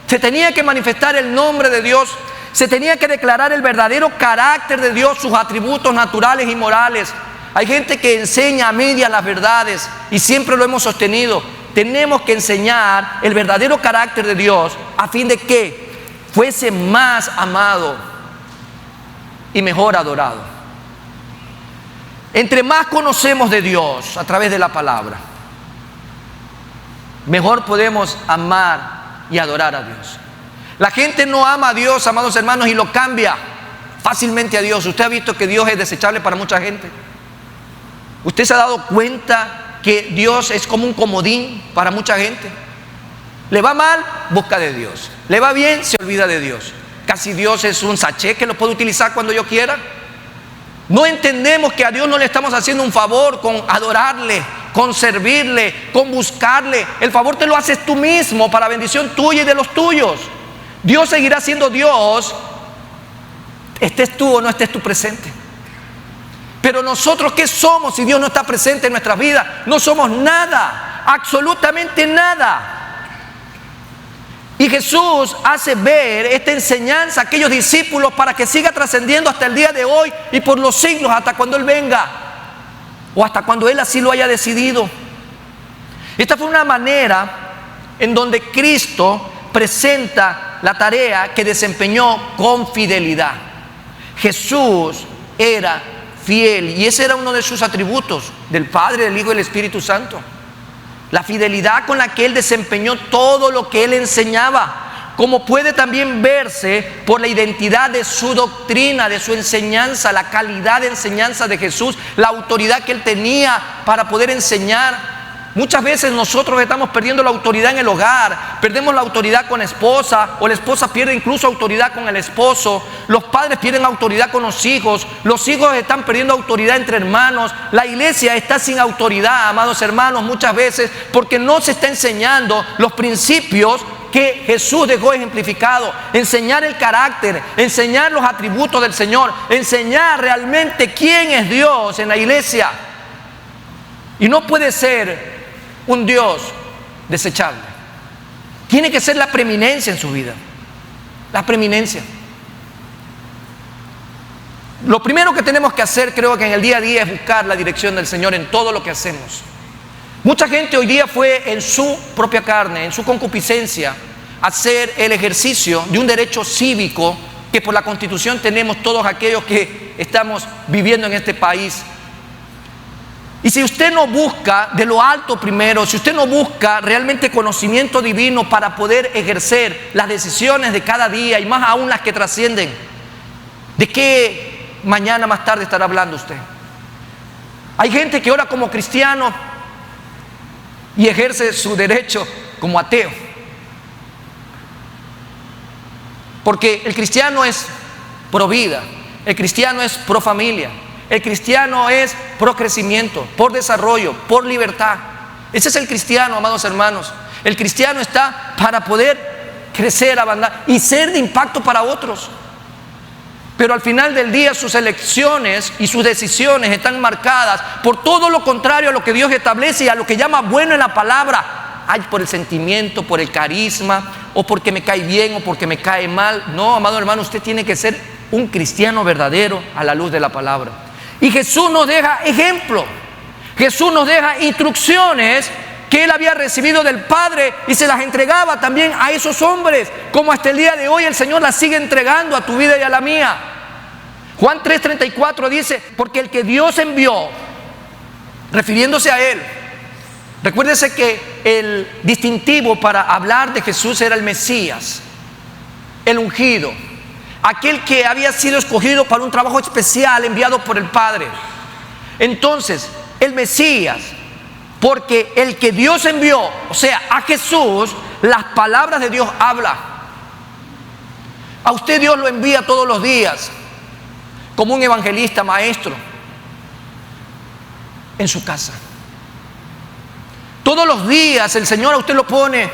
Se tenía que manifestar el nombre de Dios. Se tenía que declarar el verdadero carácter de Dios, sus atributos naturales y morales. Hay gente que enseña a medias las verdades y siempre lo hemos sostenido. Tenemos que enseñar el verdadero carácter de Dios a fin de que fuese más amado y mejor adorado. Entre más conocemos de Dios a través de la palabra, mejor podemos amar y adorar a Dios. La gente no ama a Dios, amados hermanos, y lo cambia fácilmente a Dios. Usted ha visto que Dios es desechable para mucha gente. Usted se ha dado cuenta que Dios es como un comodín para mucha gente. Le va mal, busca de Dios. Le va bien, se olvida de Dios. Casi Dios es un sachet que lo puedo utilizar cuando yo quiera. No entendemos que a Dios no le estamos haciendo un favor con adorarle, con servirle, con buscarle. El favor te lo haces tú mismo para bendición tuya y de los tuyos. Dios seguirá siendo Dios, estés tú o no estés tú presente. Pero nosotros, ¿qué somos si Dios no está presente en nuestras vidas? No somos nada, absolutamente nada. Y Jesús hace ver esta enseñanza a aquellos discípulos para que siga trascendiendo hasta el día de hoy y por los siglos, hasta cuando Él venga o hasta cuando Él así lo haya decidido. Esta fue una manera en donde Cristo presenta la tarea que desempeñó con fidelidad. Jesús era fiel y ese era uno de sus atributos, del Padre, del Hijo y del Espíritu Santo. La fidelidad con la que Él desempeñó todo lo que Él enseñaba, como puede también verse por la identidad de su doctrina, de su enseñanza, la calidad de enseñanza de Jesús, la autoridad que Él tenía para poder enseñar. Muchas veces nosotros estamos perdiendo la autoridad en el hogar, perdemos la autoridad con la esposa, o la esposa pierde incluso autoridad con el esposo, los padres pierden autoridad con los hijos están perdiendo autoridad entre hermanos, la iglesia está sin autoridad, amados hermanos, muchas veces porque no se está enseñando los principios que Jesús dejó ejemplificado, enseñar el carácter, enseñar los atributos del Señor, enseñar realmente quién es Dios en la iglesia. Y no puede ser un Dios desechable. Tiene que ser la preeminencia en su vida. La preeminencia. Lo primero que tenemos que hacer, creo que en el día a día, es buscar la dirección del Señor en todo lo que hacemos. Mucha gente hoy día fue en su propia carne, en su concupiscencia, a hacer el ejercicio de un derecho cívico que por la Constitución tenemos todos aquellos que estamos viviendo en este país. Y si usted no busca de lo alto primero, si usted no busca realmente conocimiento divino para poder ejercer las decisiones de cada día y más aún las que trascienden, ¿de qué mañana más tarde estará hablando usted? Hay gente que ora como cristiano y ejerce su derecho como ateo. Porque el cristiano es pro vida, el cristiano es pro familia. El cristiano es pro crecimiento, por desarrollo, por libertad. Ese es el cristiano, amados hermanos. El cristiano está para poder crecer, avanzar y ser de impacto para otros. Pero al final del día sus elecciones y sus decisiones están marcadas por todo lo contrario a lo que Dios establece y a lo que llama bueno en la palabra. Ay, por el sentimiento, por el carisma, o porque me cae bien o porque me cae mal. No, amado hermano, usted tiene que ser un cristiano verdadero a la luz de la palabra. Y Jesús nos deja ejemplo. Jesús nos deja instrucciones que Él había recibido del Padre y se las entregaba también a esos hombres, como hasta el día de hoy el Señor las sigue entregando a tu vida y a la mía. Juan 3:34 dice, porque el que Dios envió, refiriéndose a Él, recuérdese que el distintivo para hablar de Jesús era el Mesías, el ungido, aquel que había sido escogido para un trabajo especial enviado por el Padre. Entonces, el Mesías, porque el que Dios envió, o sea, a Jesús, las palabras de Dios habla. A usted Dios lo envía todos los días como un evangelista, maestro, en su casa. Todos los días el Señor a usted lo pone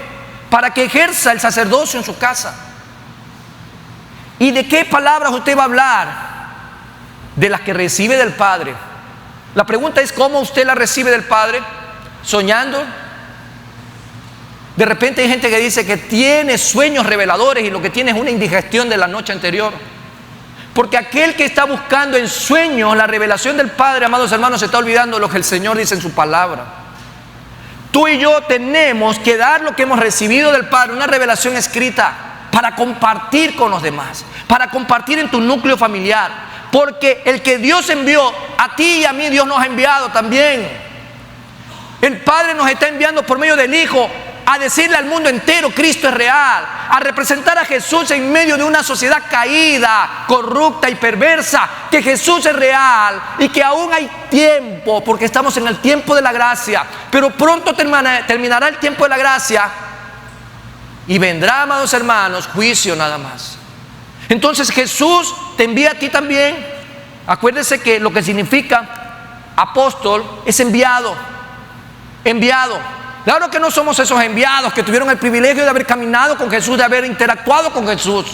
para que ejerza el sacerdocio en su casa. ¿Y de qué palabras usted va a hablar? De las que recibe del Padre. La pregunta es, ¿cómo usted la recibe del Padre? ¿Soñando? De repente hay gente que dice que tiene sueños reveladores y lo que tiene es una indigestión de la noche anterior. Porque aquel que está buscando en sueños la revelación del Padre, amados hermanos, se está olvidando de lo que el Señor dice en su palabra. Tú y yo tenemos que dar lo que hemos recibido del Padre, una revelación escrita, para compartir con los demás, para compartir en tu núcleo familiar. Porque el que Dios envió, a ti y a mí Dios nos ha enviado también. El Padre nos está enviando por medio del Hijo a decirle al mundo entero, Cristo es real, a representar a Jesús en medio de una sociedad caída, corrupta y perversa, que Jesús es real y que aún hay tiempo, porque estamos en el tiempo de la gracia, pero pronto terminará el tiempo de la gracia y vendrá, amados hermanos, juicio nada más. Entonces Jesús te envía a ti también. Acuérdese que lo que significa apóstol es enviado. Enviado. Claro que no somos esos enviados que tuvieron el privilegio de haber caminado con Jesús, de haber interactuado con Jesús.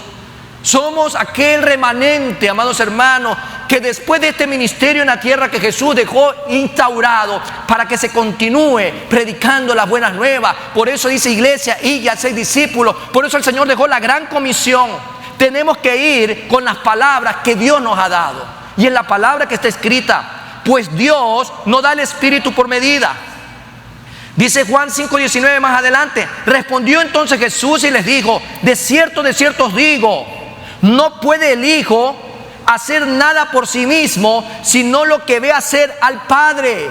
Somos aquel remanente, amados hermanos, que después de este ministerio en la tierra que Jesús dejó instaurado para que se continúe predicando las buenas nuevas. Por eso dice, iglesia, y ya seis discípulos. Por eso el Señor dejó la gran comisión. Tenemos que ir con las palabras que Dios nos ha dado. Y en la palabra que está escrita, pues Dios no da el Espíritu por medida. Dice Juan 5:19 más adelante, respondió entonces Jesús y les dijo, de cierto os digo, no puede el Hijo hacer nada por sí mismo, sino lo que ve hacer al Padre.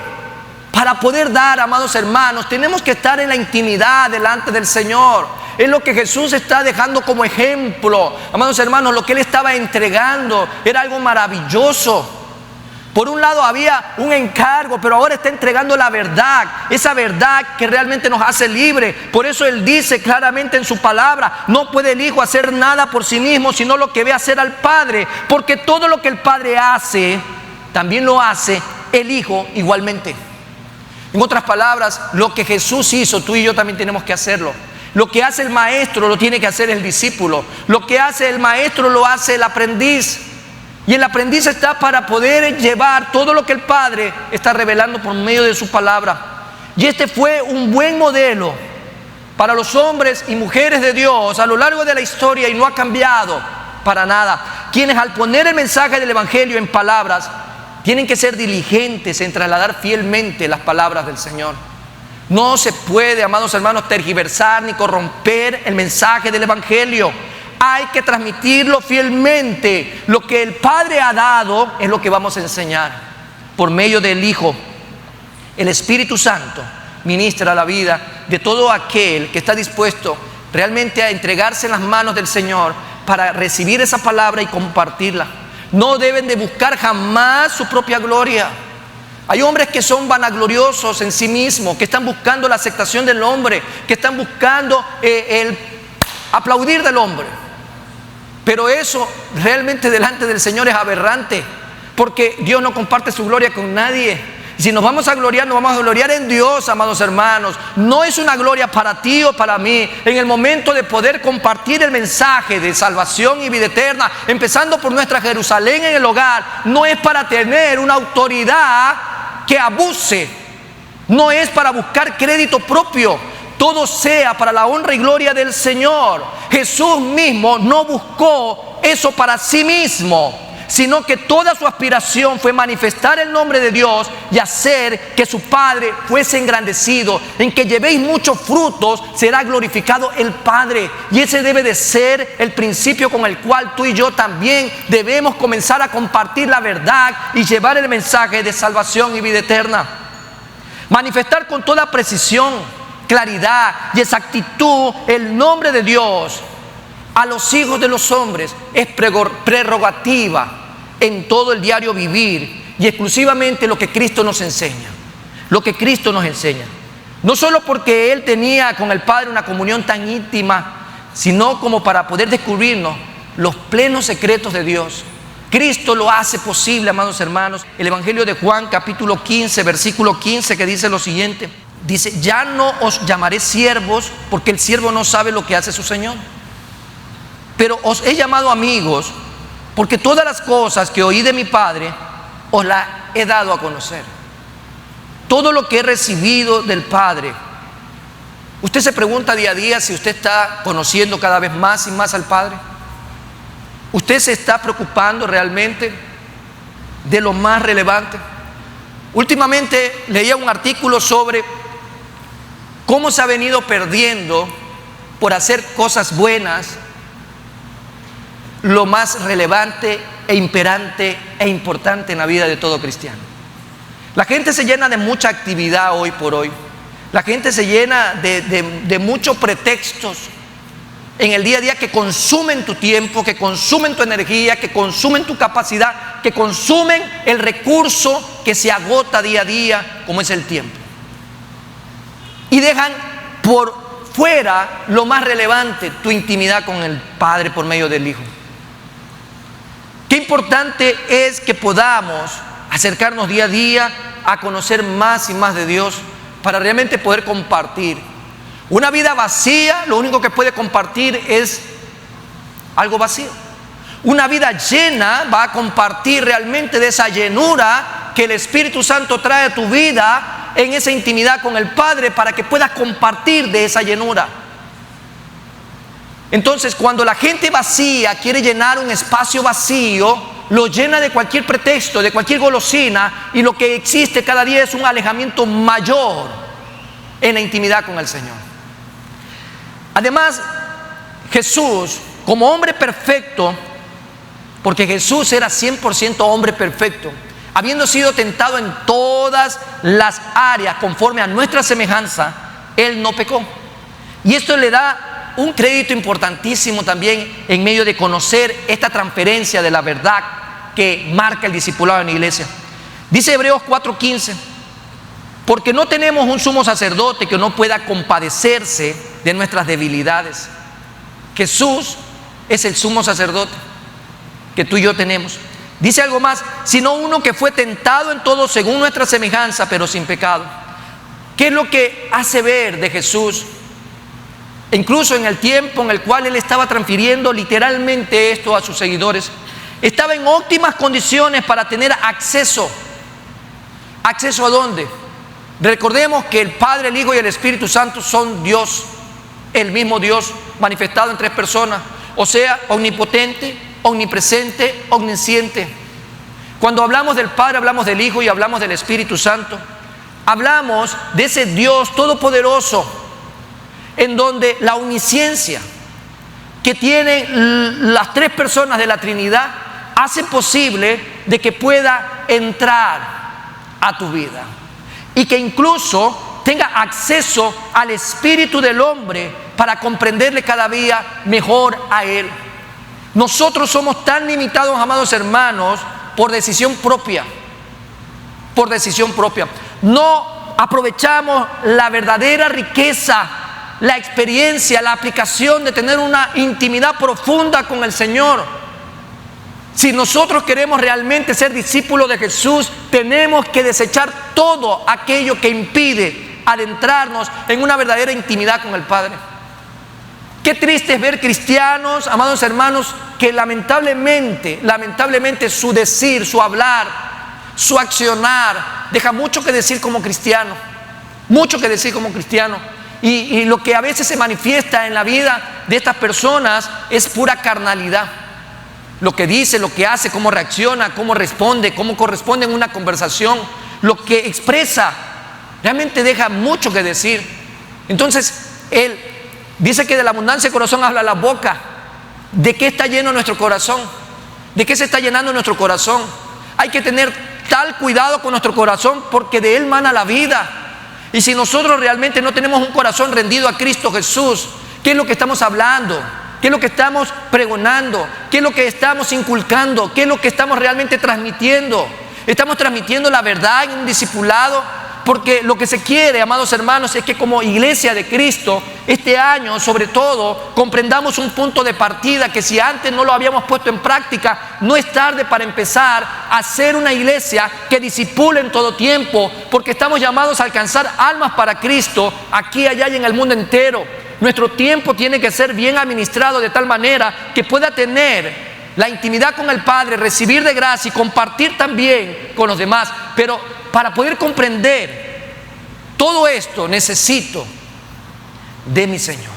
Para poder dar, amados hermanos, tenemos que estar en la intimidad delante del Señor. Es lo que Jesús está dejando como ejemplo. Amados hermanos, lo que Él estaba entregando era algo maravilloso. Por un lado había un encargo, pero ahora está entregando la verdad, esa verdad que realmente nos hace libres. Por eso Él dice claramente en su palabra, no puede el Hijo hacer nada por sí mismo, sino lo que ve hacer al Padre. Porque todo lo que el Padre hace, también lo hace el Hijo igualmente. En otras palabras, lo que Jesús hizo, tú y yo también tenemos que hacerlo. Lo que hace el maestro lo tiene que hacer el discípulo. Lo que hace el maestro lo hace el aprendiz. Y el aprendiz está para poder llevar todo lo que el Padre está revelando por medio de su palabra. Y este fue un buen modelo para los hombres y mujeres de Dios a lo largo de la historia y no ha cambiado para nada. Quienes al poner el mensaje del Evangelio en palabras, tienen que ser diligentes en trasladar fielmente las palabras del Señor. No se puede, amados hermanos, tergiversar ni corromper el mensaje del Evangelio. Hay que transmitirlo fielmente. Lo que el Padre ha dado es lo que vamos a enseñar. Por medio del Hijo, el Espíritu Santo ministra la vida de todo aquel que está dispuesto realmente a entregarse en las manos del Señor para recibir esa palabra y compartirla. No deben de buscar jamás su propia gloria. Hay hombres que son vanagloriosos en sí mismos, que están buscando la aceptación del hombre, que están buscando el aplaudir del hombre. Pero eso realmente delante del Señor es aberrante, porque Dios no comparte su gloria con nadie. Si nos vamos a gloriar, nos vamos a gloriar en Dios, amados hermanos. No es una gloria para ti o para mí. En el momento de poder compartir el mensaje de salvación y vida eterna, empezando por nuestra Jerusalén en el hogar, no es para tener una autoridad que abuse. No es para buscar crédito propio. todo sea para la honra y gloria del Señor. Jesús mismo no buscó eso para sí mismo, sino que toda su aspiración fue manifestar el nombre de Dios y hacer que su Padre fuese engrandecido. En que llevéis muchos frutos, será glorificado el Padre. Y ese debe de ser el principio con el cual tú y yo también debemos comenzar a compartir la verdad y llevar el mensaje de salvación y vida eterna. Manifestar con toda precisión, claridad y exactitud el nombre de Dios a los hijos de los hombres es prerrogativa en todo el diario vivir y exclusivamente lo que Cristo nos enseña. Lo que Cristo nos enseña. No solo porque Él tenía con el Padre una comunión tan íntima, sino como para poder descubrirnos los plenos secretos de Dios. Cristo lo hace posible, amados hermanos. El Evangelio de Juan, capítulo 15, versículo 15, que dice lo siguiente. Dice: ya no os llamaré siervos, porque el siervo no sabe lo que hace su Señor. Pero os he llamado amigos, porque todas las cosas que oí de mi Padre os las he dado a conocer. Todo lo que he recibido del Padre. Usted se pregunta día a día si usted está conociendo cada vez más y más al Padre. ¿Usted se está preocupando realmente de lo más relevante? Últimamente leía un artículo sobre cómo se ha venido perdiendo por hacer cosas buenas lo más relevante e imperante e importante en la vida de todo cristiano. La gente se llena de mucha actividad hoy por hoy. La gente se llena de muchos pretextos en el día a día que consumen tu tiempo, que consumen tu energía, que consumen tu capacidad, que consumen el recurso que se agota día a día, como es el tiempo. Y dejan por fuera lo más relevante, tu intimidad con el Padre por medio del Hijo. Qué importante es que podamos acercarnos día a día a conocer más y más de Dios para realmente poder compartir. Una vida vacía, lo único que puede compartir es algo vacío. Una vida llena va a compartir realmente de esa llenura que el Espíritu Santo trae a tu vida en esa intimidad con el Padre para que puedas compartir de esa llenura. Entonces, cuando la gente vacía quiere llenar un espacio vacío, lo llena de cualquier pretexto, de cualquier golosina, y lo que existe cada día es un alejamiento mayor en la intimidad con el Señor. Además, Jesús, como hombre perfecto, porque Jesús era 100% hombre perfecto, habiendo sido tentado en todas las áreas conforme a nuestra semejanza, Él no pecó. Y esto le da un crédito importantísimo también en medio de conocer esta transferencia de la verdad que marca el discipulado en la iglesia. Dice Hebreos 4:15: porque no tenemos un sumo sacerdote que no pueda compadecerse de nuestras debilidades. Jesús es el sumo sacerdote que tú y yo tenemos. Dice algo más: sino uno que fue tentado en todo según nuestra semejanza, pero sin pecado. ¿Qué es lo que hace ver de Jesús? Incluso en el tiempo en el cual Él estaba transfiriendo literalmente esto a sus seguidores, estaba en óptimas condiciones para tener acceso. ¿Acceso a dónde? Recordemos que el Padre, el Hijo y el Espíritu Santo son Dios, el mismo Dios manifestado en tres personas, o sea, omnipotente, omnipresente, omnisciente. Cuando hablamos del Padre, hablamos del Hijo y hablamos del Espíritu Santo. Hablamos de ese Dios todopoderoso, en donde la omnisciencia que tienen las tres personas de la Trinidad hace posible de que pueda entrar a tu vida y que incluso tenga acceso al espíritu del hombre para comprenderle cada día mejor a Él. Nosotros somos tan limitados, amados hermanos, por decisión propia. Por decisión propia. No aprovechamos la verdadera riqueza, la experiencia, la aplicación de tener una intimidad profunda con el Señor. Si nosotros queremos realmente ser discípulos de Jesús, tenemos que desechar todo aquello que impide adentrarnos en una verdadera intimidad con el Padre. Qué triste es ver cristianos, amados hermanos, que lamentablemente su decir, su hablar, su accionar, deja mucho que decir como cristiano. Mucho que decir como cristiano. Y lo que a veces se manifiesta en la vida de estas personas es pura carnalidad. Lo que dice, lo que hace, cómo reacciona, cómo responde, cómo corresponde en una conversación, lo que expresa, realmente deja mucho que decir. Entonces, él dice que de la abundancia del corazón habla la boca. ¿De qué está lleno nuestro corazón? ¿De qué se está llenando nuestro corazón? Hay que tener tal cuidado con nuestro corazón porque de él mana la vida. Y si nosotros realmente no tenemos un corazón rendido a Cristo Jesús, ¿qué es lo que estamos hablando? ¿Qué es lo que estamos pregonando? ¿Qué es lo que estamos inculcando? ¿Qué es lo que estamos realmente transmitiendo? ¿Estamos transmitiendo la verdad en un discipulado? Porque lo que se quiere, amados hermanos, es que como iglesia de Cristo, este año sobre todo, comprendamos un punto de partida que si antes no lo habíamos puesto en práctica, no es tarde para empezar a ser una iglesia que discipule en todo tiempo, porque estamos llamados a alcanzar almas para Cristo aquí, allá y en el mundo entero. Nuestro tiempo tiene que ser bien administrado de tal manera que pueda tener la intimidad con el Padre, recibir de gracia y compartir también con los demás. Pero para poder comprender todo esto necesito de mi Señor,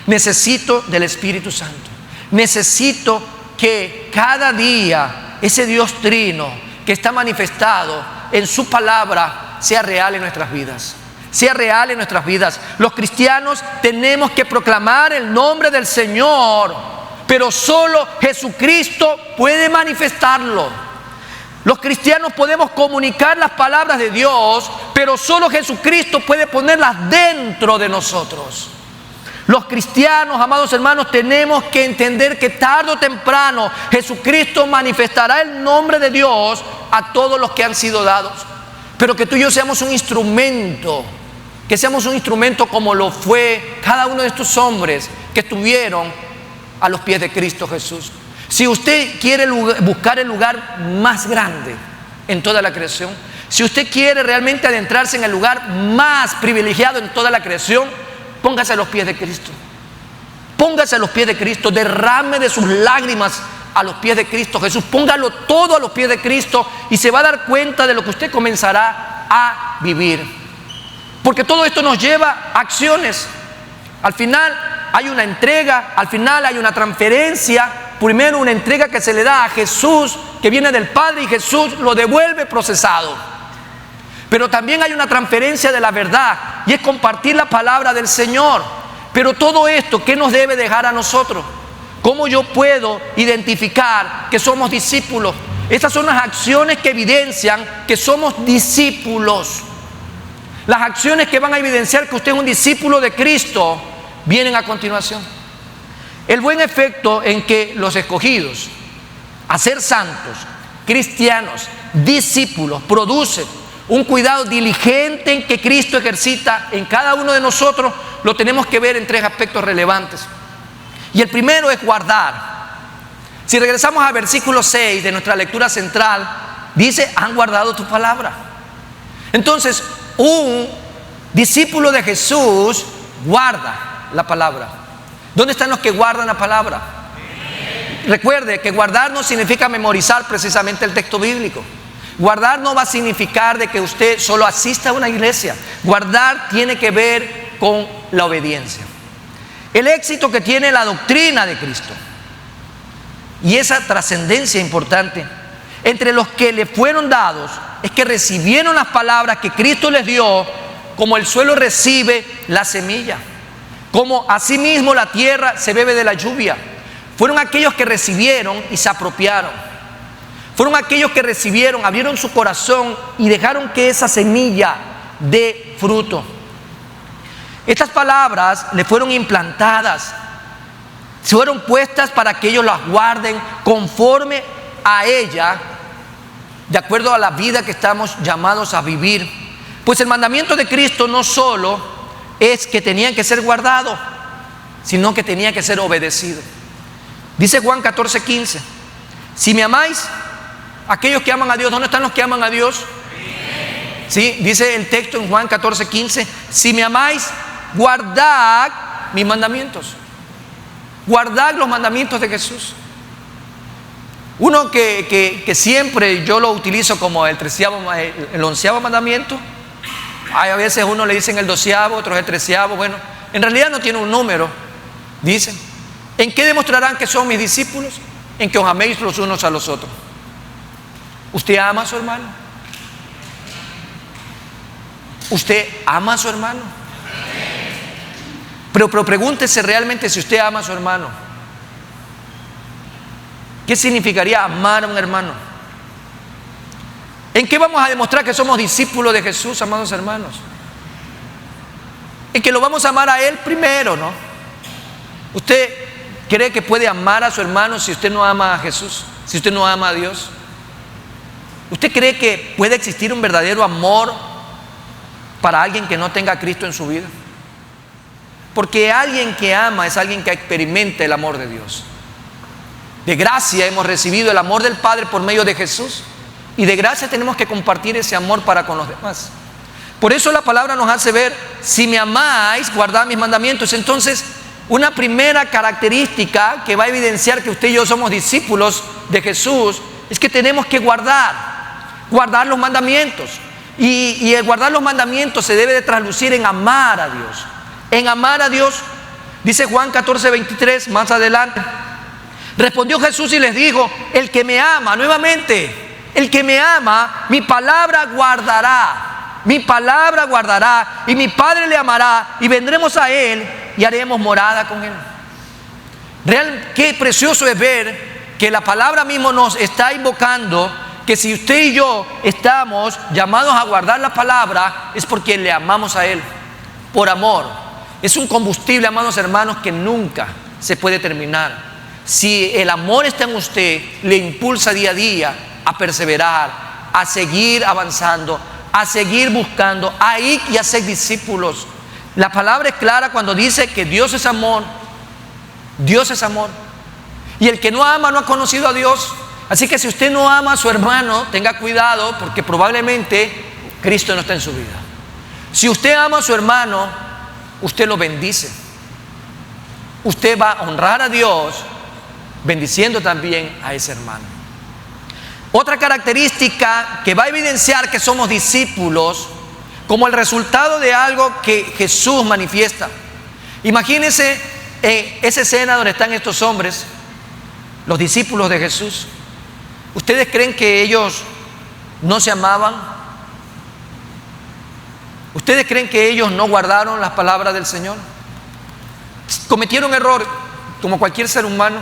necesito del Espíritu Santo, necesito que cada día ese Dios trino que está manifestado en su palabra sea real en nuestras vidas. Sea real en nuestras vidas. Los cristianos tenemos que proclamar el nombre del Señor, pero solo Jesucristo puede manifestarlo. Los cristianos podemos comunicar las palabras de Dios, pero solo Jesucristo puede ponerlas dentro de nosotros. Los cristianos, amados hermanos, tenemos que entender que tarde o temprano Jesucristo manifestará el nombre de Dios a todos los que han sido dados, pero que tú y yo seamos un instrumento. Que seamos un instrumento como lo fue cada uno de estos hombres que estuvieron a los pies de Cristo Jesús. Si usted quiere buscar el lugar más grande en toda la creación, si usted quiere realmente adentrarse en el lugar más privilegiado en toda la creación, póngase a los pies de Cristo. Póngase a los pies de Cristo, derrame de sus lágrimas a los pies de Cristo Jesús. Póngalo todo a los pies de Cristo y se va a dar cuenta de lo que usted comenzará a vivir. Porque todo esto nos lleva a acciones. Al final hay una entrega, al final hay una transferencia. Primero una entrega que se le da a Jesús, que viene del Padre, y Jesús lo devuelve procesado. Pero también hay una transferencia de la verdad, y es compartir la palabra del Señor. Pero todo esto, ¿qué nos debe dejar a nosotros? ¿Cómo yo puedo identificar que somos discípulos? Estas son las acciones que evidencian que somos discípulos. Las acciones que van a evidenciar que usted es un discípulo de Cristo vienen a continuación. El buen efecto en que los escogidos a ser santos, cristianos, discípulos, producen un cuidado diligente en que Cristo ejercita en cada uno de nosotros, lo tenemos que ver en tres aspectos relevantes. Y el primero es guardar. Si regresamos al versículo 6 de nuestra lectura central, dice: han guardado tu palabra. Entonces, un discípulo de Jesús guarda la palabra. ¿Dónde están los que guardan la palabra? Recuerde que guardar no significa memorizar precisamente el texto bíblico. Guardar no va a significar de que usted solo asista a una iglesia. Guardar tiene que ver con la obediencia. El éxito que tiene la doctrina de Cristo y esa trascendencia importante entre los que le fueron dados es que recibieron las palabras que Cristo les dio, como el suelo recibe la semilla, como asimismo la tierra se bebe de la lluvia. Fueron aquellos que recibieron y se apropiaron. Fueron aquellos que recibieron, abrieron su corazón y dejaron que esa semilla dé fruto. Estas palabras le fueron implantadas, fueron puestas para que ellos las guarden conforme a ella, de acuerdo a la vida que estamos llamados a vivir. Pues el mandamiento de Cristo no solo es que tenían que ser guardados, sino que tenían que ser obedecidos. Dice Juan 14:15: si me amáis, aquellos que aman a Dios, ¿dónde están los que aman a Dios? Sí, dice el texto en Juan 14:15: si me amáis, guardad mis mandamientos. Guardad los mandamientos de Jesús. Uno que siempre yo lo utilizo como el 11º mandamiento: Hay a veces uno le dicen el 12º, otros el 13º. Bueno, en realidad no tiene un número. Dicen, ¿en qué demostrarán que son mis discípulos? En que os améis los unos a los otros. ¿Usted ama a su hermano? ¿Usted ama a su hermano? Pero pregúntese realmente si usted ama a su hermano. ¿Qué significaría amar a un hermano? ¿En qué vamos a demostrar que somos discípulos de Jesús, amados hermanos? En que lo vamos a amar a Él primero, ¿no? ¿Usted cree que puede amar a su hermano si usted no ama a Jesús? Si usted no ama a Dios. ¿Usted cree que puede existir un verdadero amor para alguien que no tenga a Cristo en su vida? Porque alguien que ama es alguien que experimenta el amor de Dios. De gracia hemos recibido el amor del Padre por medio de Jesús, y de gracia tenemos que compartir ese amor para con los demás. Por eso la palabra nos hace ver: si me amáis, guardad mis mandamientos. Entonces, una primera característica que va a evidenciar que usted y yo somos discípulos de Jesús es que tenemos que guardar los mandamientos. Y el guardar los mandamientos se debe de traslucir en amar a Dios. En amar a Dios. Dice Juan 14:23, más adelante: respondió Jesús y les dijo: el que me ama, nuevamente, el que me ama, mi palabra guardará, y mi Padre le amará, y vendremos a Él y haremos morada con Él. Qué precioso es ver que la palabra mismo nos está invocando que si usted y yo estamos llamados a guardar la palabra, es porque le amamos a Él, por amor. Es un combustible, amados hermanos, que nunca se puede terminar. Si el amor está en usted, le impulsa día a día a perseverar, a seguir avanzando, a seguir buscando, a ir y a ser discípulos. La palabra es clara cuando dice que Dios es amor. Dios es amor. Y el que no ama no ha conocido a Dios. Así que si usted no ama a su hermano, tenga cuidado, porque probablemente Cristo no está en su vida. Si usted ama a su hermano, usted lo bendice. Usted va a honrar a Dios bendiciendo también a ese hermano. Otra característica que va a evidenciar que somos discípulos como el resultado de algo que Jesús manifiesta. Imagínense esa escena donde están estos hombres, los discípulos de Jesús. ¿Ustedes creen que ellos no se amaban? ¿Ustedes creen que ellos no guardaron las palabras del Señor? Cometieron errores, como cualquier ser humano.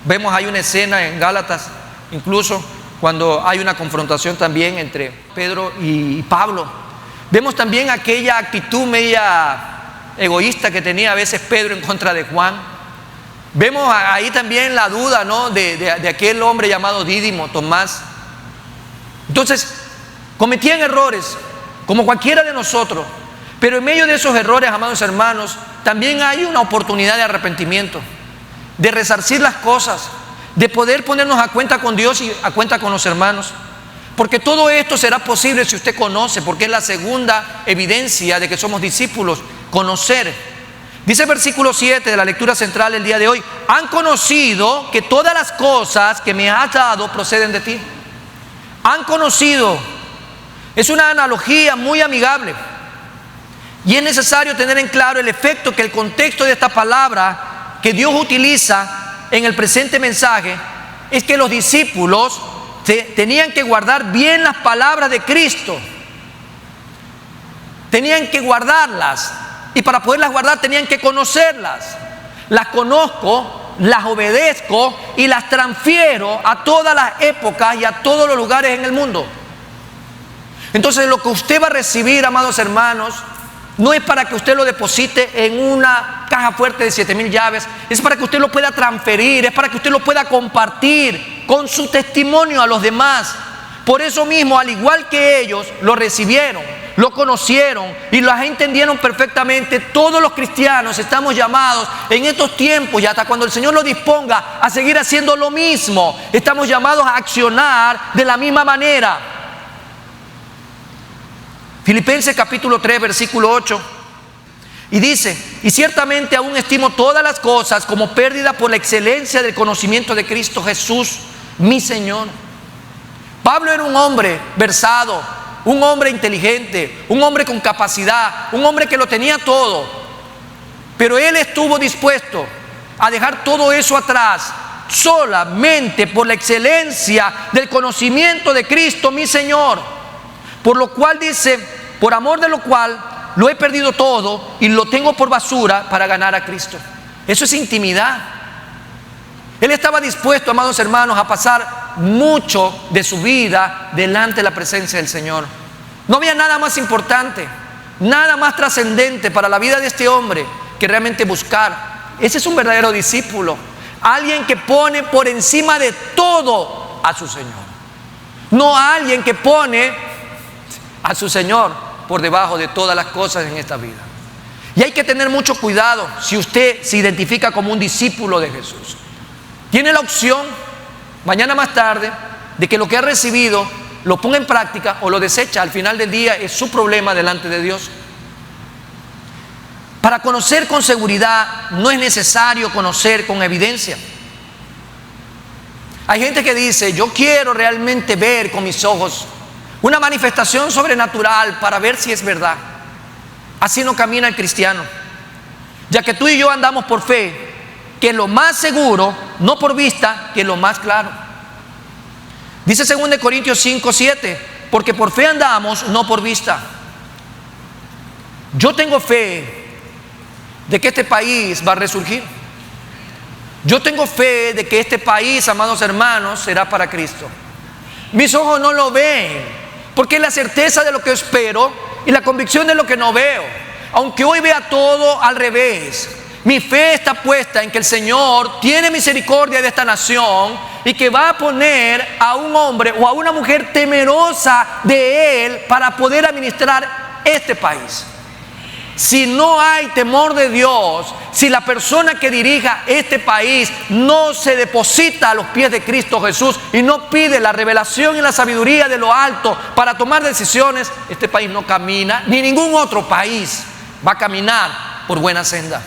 Vemos, hay una escena en Gálatas, incluso cuando hay una confrontación también entre Pedro y Pablo. Vemos también aquella actitud media egoísta que tenía a veces Pedro en contra de Juan. Vemos ahí también la duda, ¿no?, de aquel hombre llamado Dídimo, Tomás. Entonces, cometían errores, como cualquiera de nosotros. Pero en medio de esos errores, amados hermanos, también hay una oportunidad de arrepentimiento, de resarcir las cosas, de poder ponernos a cuenta con Dios y a cuenta con los hermanos. Porque todo esto será posible si usted conoce, porque es la segunda evidencia de que somos discípulos, conocer. Dice el versículo 7 de la lectura central del día de hoy: han conocido que todas las cosas que me has dado proceden de ti. Han conocido. Es una analogía muy amigable. Y es necesario tener en claro el efecto que el contexto de esta palabra que Dios utiliza en el presente mensaje es que los discípulos tenían que guardar bien las palabras de Cristo. Tenían que guardarlas. Y para poderlas guardar tenían que conocerlas. Las conozco, las obedezco y las transfiero a todas las épocas y a todos los lugares en el mundo. Entonces, lo que usted va a recibir, amados hermanos, no es para que usted lo deposite en una caja fuerte de 7,000 llaves. Es para que usted lo pueda transferir, es para que usted lo pueda compartir con su testimonio a los demás. Por eso mismo, al igual que ellos lo recibieron, lo conocieron y lo entendieron perfectamente, todos los cristianos estamos llamados en estos tiempos y hasta cuando el Señor lo disponga a seguir haciendo lo mismo. Estamos llamados a accionar de la misma manera. Filipenses capítulo 3, versículo 8. Y dice: y ciertamente aún estimo todas las cosas como pérdida por la excelencia del conocimiento de Cristo Jesús, mi Señor. Pablo era un hombre versado un hombre inteligente, un hombre con capacidad, un hombre que lo tenía todo. Pero él estuvo dispuesto a dejar todo eso atrás solamente por la excelencia del conocimiento de Cristo, mi Señor. Por lo cual dice, por amor de lo cual lo he perdido todo y lo tengo por basura para ganar a Cristo. Eso es intimidad. Él estaba dispuesto, amados hermanos, a pasar mucho de su vida delante de la presencia del Señor. No había nada más importante, nada más trascendente para la vida de este hombre que realmente buscar. Ese es un verdadero discípulo, alguien que pone por encima de todo a su Señor, no alguien que pone a su Señor por debajo de todas las cosas en esta vida. Y hay que tener mucho cuidado si usted se identifica como un discípulo de Jesús. Tiene la opción, mañana más tarde, de que lo que ha recibido lo ponga en práctica o lo desecha. Al final del día es su problema delante de Dios. Para conocer con seguridad no es necesario conocer con evidencia. Hay gente que dice, yo quiero realmente ver con mis ojos una manifestación sobrenatural para ver si es verdad. Así no camina el cristiano, ya que tú y yo andamos por fe, que es lo más seguro, no por vista, que es lo más claro. Dice 2 Corintios 5:7, porque por fe andamos, no por vista. Yo tengo fe de que este país va a resurgir. Yo tengo fe de que este país, amados hermanos, será para Cristo. Mis ojos no lo ven, porque es la certeza de lo que espero y la convicción de lo que no veo. Aunque hoy vea todo al revés, mi fe está puesta en que el Señor tiene misericordia de esta nación y que va a poner a un hombre o a una mujer temerosa de Él para poder administrar este país. Si no hay temor de Dios, si la persona que dirija este país no se deposita a los pies de Cristo Jesús y no pide la revelación y la sabiduría de lo alto para tomar decisiones, este país no camina, ni ningún otro país va a caminar por buena senda.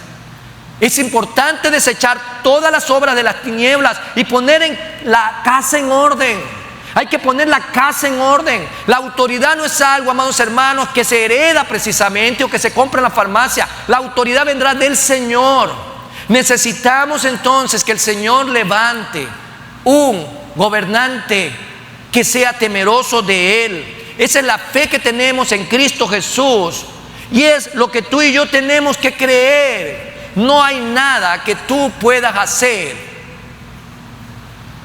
Es importante desechar todas las obras de las tinieblas y poner la casa en orden. Hay que poner la casa en orden. La autoridad no es algo, amados hermanos, que se hereda precisamente o que se compra en la farmacia. La autoridad vendrá del Señor. Necesitamos entonces que el Señor levante un gobernante que sea temeroso de Él. Esa es la fe que tenemos en Cristo Jesús y es lo que tú y yo tenemos que creer. No hay nada que tú puedas hacer,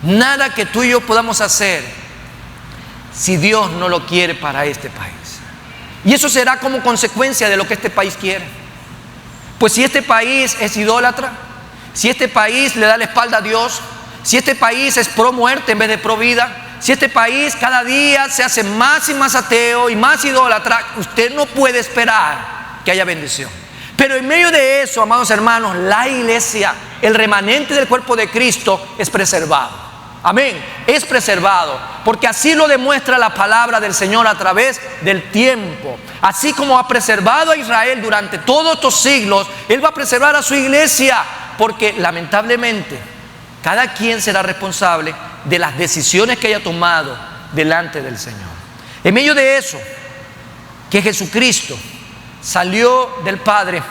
nada que tú y yo podamos hacer si Dios no lo quiere para este país. Y eso será como consecuencia de lo que este país quiere. Pues si este país es idólatra, si este país le da la espalda a Dios, si este país es pro muerte en vez de pro vida, si este país cada día se hace más y más ateo y más idólatra, usted no puede esperar que haya bendición. Pero en medio de eso, amados hermanos, la iglesia, el remanente del cuerpo de Cristo, es preservado. Amén, es preservado, porque así lo demuestra la palabra del Señor a través del tiempo. Así como ha preservado a Israel durante todos estos siglos, Él va a preservar a su iglesia, porque lamentablemente cada quien será responsable de las decisiones que haya tomado delante del Señor. En medio de eso, que Jesucristo salió del Padre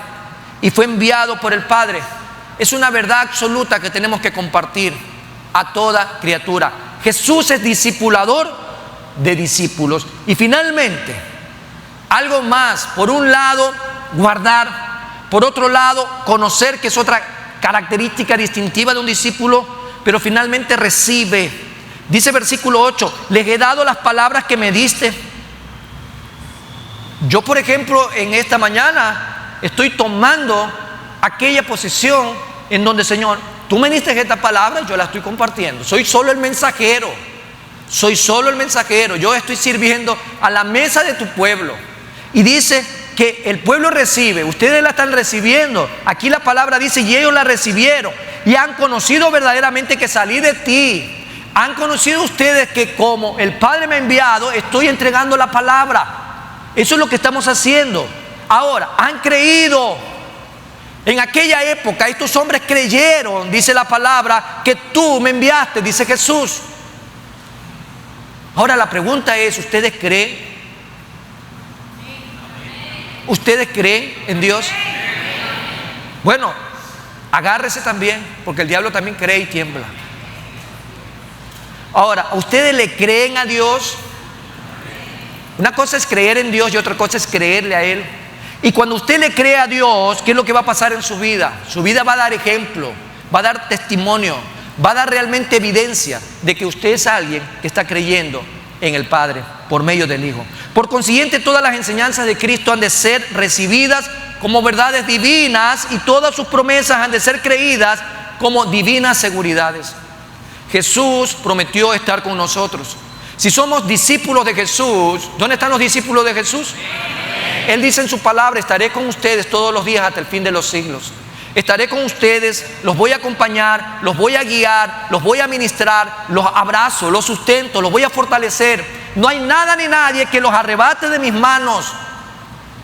y fue enviado por el Padre, es una verdad absoluta que tenemos que compartir a toda criatura. Jesús es discipulador de discípulos. Y finalmente, algo más. Por un lado, guardar. Por otro lado, conocer, que es otra característica distintiva de un discípulo. Pero finalmente recibe. Dice versículo 8: les he dado las palabras que me diste. Yo, por ejemplo, en esta mañana estoy tomando aquella posición en donde, Señor, tú me diste esta palabra y yo la estoy compartiendo. Soy solo el mensajero. Soy solo el mensajero. Yo estoy sirviendo a la mesa de tu pueblo. Y dice que el pueblo recibe. Ustedes la están recibiendo. Aquí la palabra dice, y ellos la recibieron. Y han conocido verdaderamente que salí de ti. Han conocido ustedes que como el Padre me ha enviado, estoy entregando la palabra. Eso es lo que estamos haciendo. Ahora, han creído. En aquella época estos hombres creyeron, dice la palabra, que tú me enviaste, dice Jesús. Ahora la pregunta es, ¿ustedes creen ¿Ustedes creen en Dios? Bueno, agárrese también, porque el diablo también cree y tiembla. Ahora, ¿ustedes le creen a Dios? Una cosa es creer en Dios y otra cosa es creerle a Él. Y cuando usted le cree a Dios, ¿qué es lo que va a pasar en su vida? Su vida va a dar ejemplo, va a dar testimonio, va a dar realmente evidencia de que usted es alguien que está creyendo en el Padre por medio del Hijo. Por consiguiente, todas las enseñanzas de Cristo han de ser recibidas como verdades divinas y todas sus promesas han de ser creídas como divinas seguridades. Jesús prometió estar con nosotros. Si somos discípulos de Jesús, ¿dónde están los discípulos de Jesús? Él dice en su palabra: estaré con ustedes todos los días hasta el fin de los siglos. Estaré con ustedes, los voy a acompañar, los voy a guiar, los voy a ministrar, los abrazo, los sustento, los voy a fortalecer. No hay nada ni nadie que los arrebate de mis manos,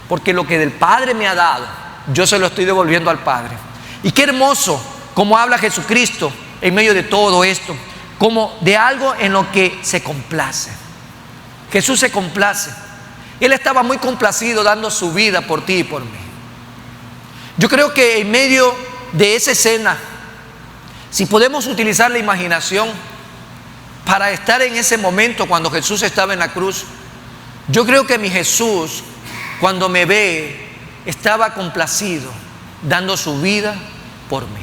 porque lo que del Padre me ha dado, yo se lo estoy devolviendo al Padre. Y qué hermoso cómo habla Jesucristo en medio de todo esto, como de algo en lo que se complace. Jesús se complace. Él estaba muy complacido dando su vida por ti y por mí. Yo creo que en medio de esa escena, si podemos utilizar la imaginación para estar en ese momento cuando Jesús estaba en la cruz, yo creo que mi Jesús, cuando me ve, estaba complacido dando su vida por mí.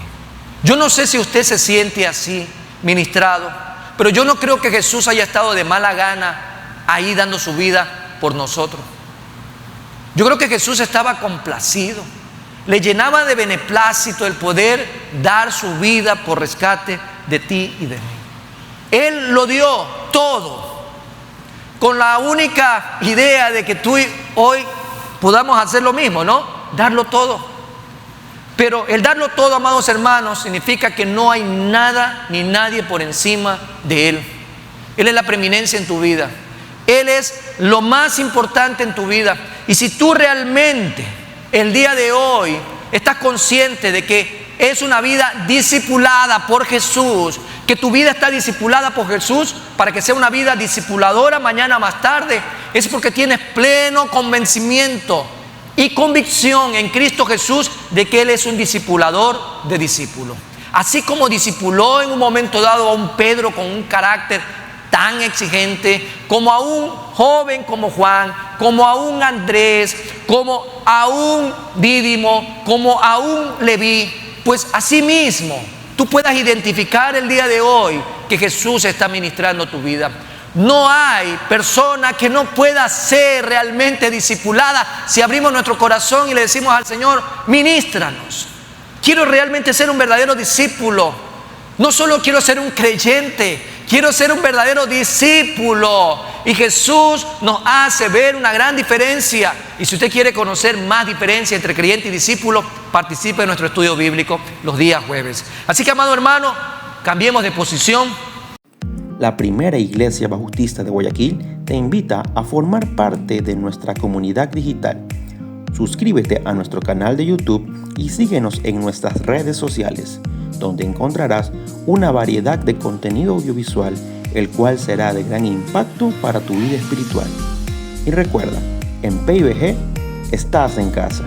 Yo no sé si usted se siente así, ministrado, pero yo no creo que Jesús haya estado de mala gana ahí dando su vida por nosotros. Yo creo que Jesús estaba complacido. Le llenaba de beneplácito el poder dar su vida por rescate de ti y de mí. Él lo dio todo, con la única idea de que tú y hoy podamos hacer lo mismo, ¿no? Darlo todo. Pero el darlo todo, amados hermanos, significa que no hay nada ni nadie por encima de Él. Él es la preeminencia en tu vida. Él es lo más importante en tu vida. Y si tú realmente el día de hoy estás consciente de que es una vida discipulada por Jesús, que tu vida está discipulada por Jesús para que sea una vida discipuladora mañana más tarde, es porque tienes pleno convencimiento y convicción en Cristo Jesús de que Él es un discipulador de discípulos. Así como discipuló en un momento dado a un Pedro con un carácter tan exigente, como a un joven como Juan, como a un Andrés, como a un Dídimo, como a un Leví, pues así mismo tú puedas identificar el día de hoy que Jesús está ministrando tu vida. No hay persona que no pueda ser realmente discipulada si abrimos nuestro corazón y le decimos al Señor: ministranos. Quiero realmente ser un verdadero discípulo. No solo quiero ser un creyente, quiero ser un verdadero discípulo. Y Jesús nos hace ver una gran diferencia. Y si usted quiere conocer más diferencia entre creyente y discípulo, participe en nuestro estudio bíblico los días jueves. Así que, amado hermano, cambiemos de posición. La Primera Iglesia Bautista de Guayaquil te invita a formar parte de nuestra comunidad digital. Suscríbete a nuestro canal de YouTube y síguenos en nuestras redes sociales, donde encontrarás una variedad de contenido audiovisual, el cual será de gran impacto para tu vida espiritual. Y recuerda, en PIBG estás en casa.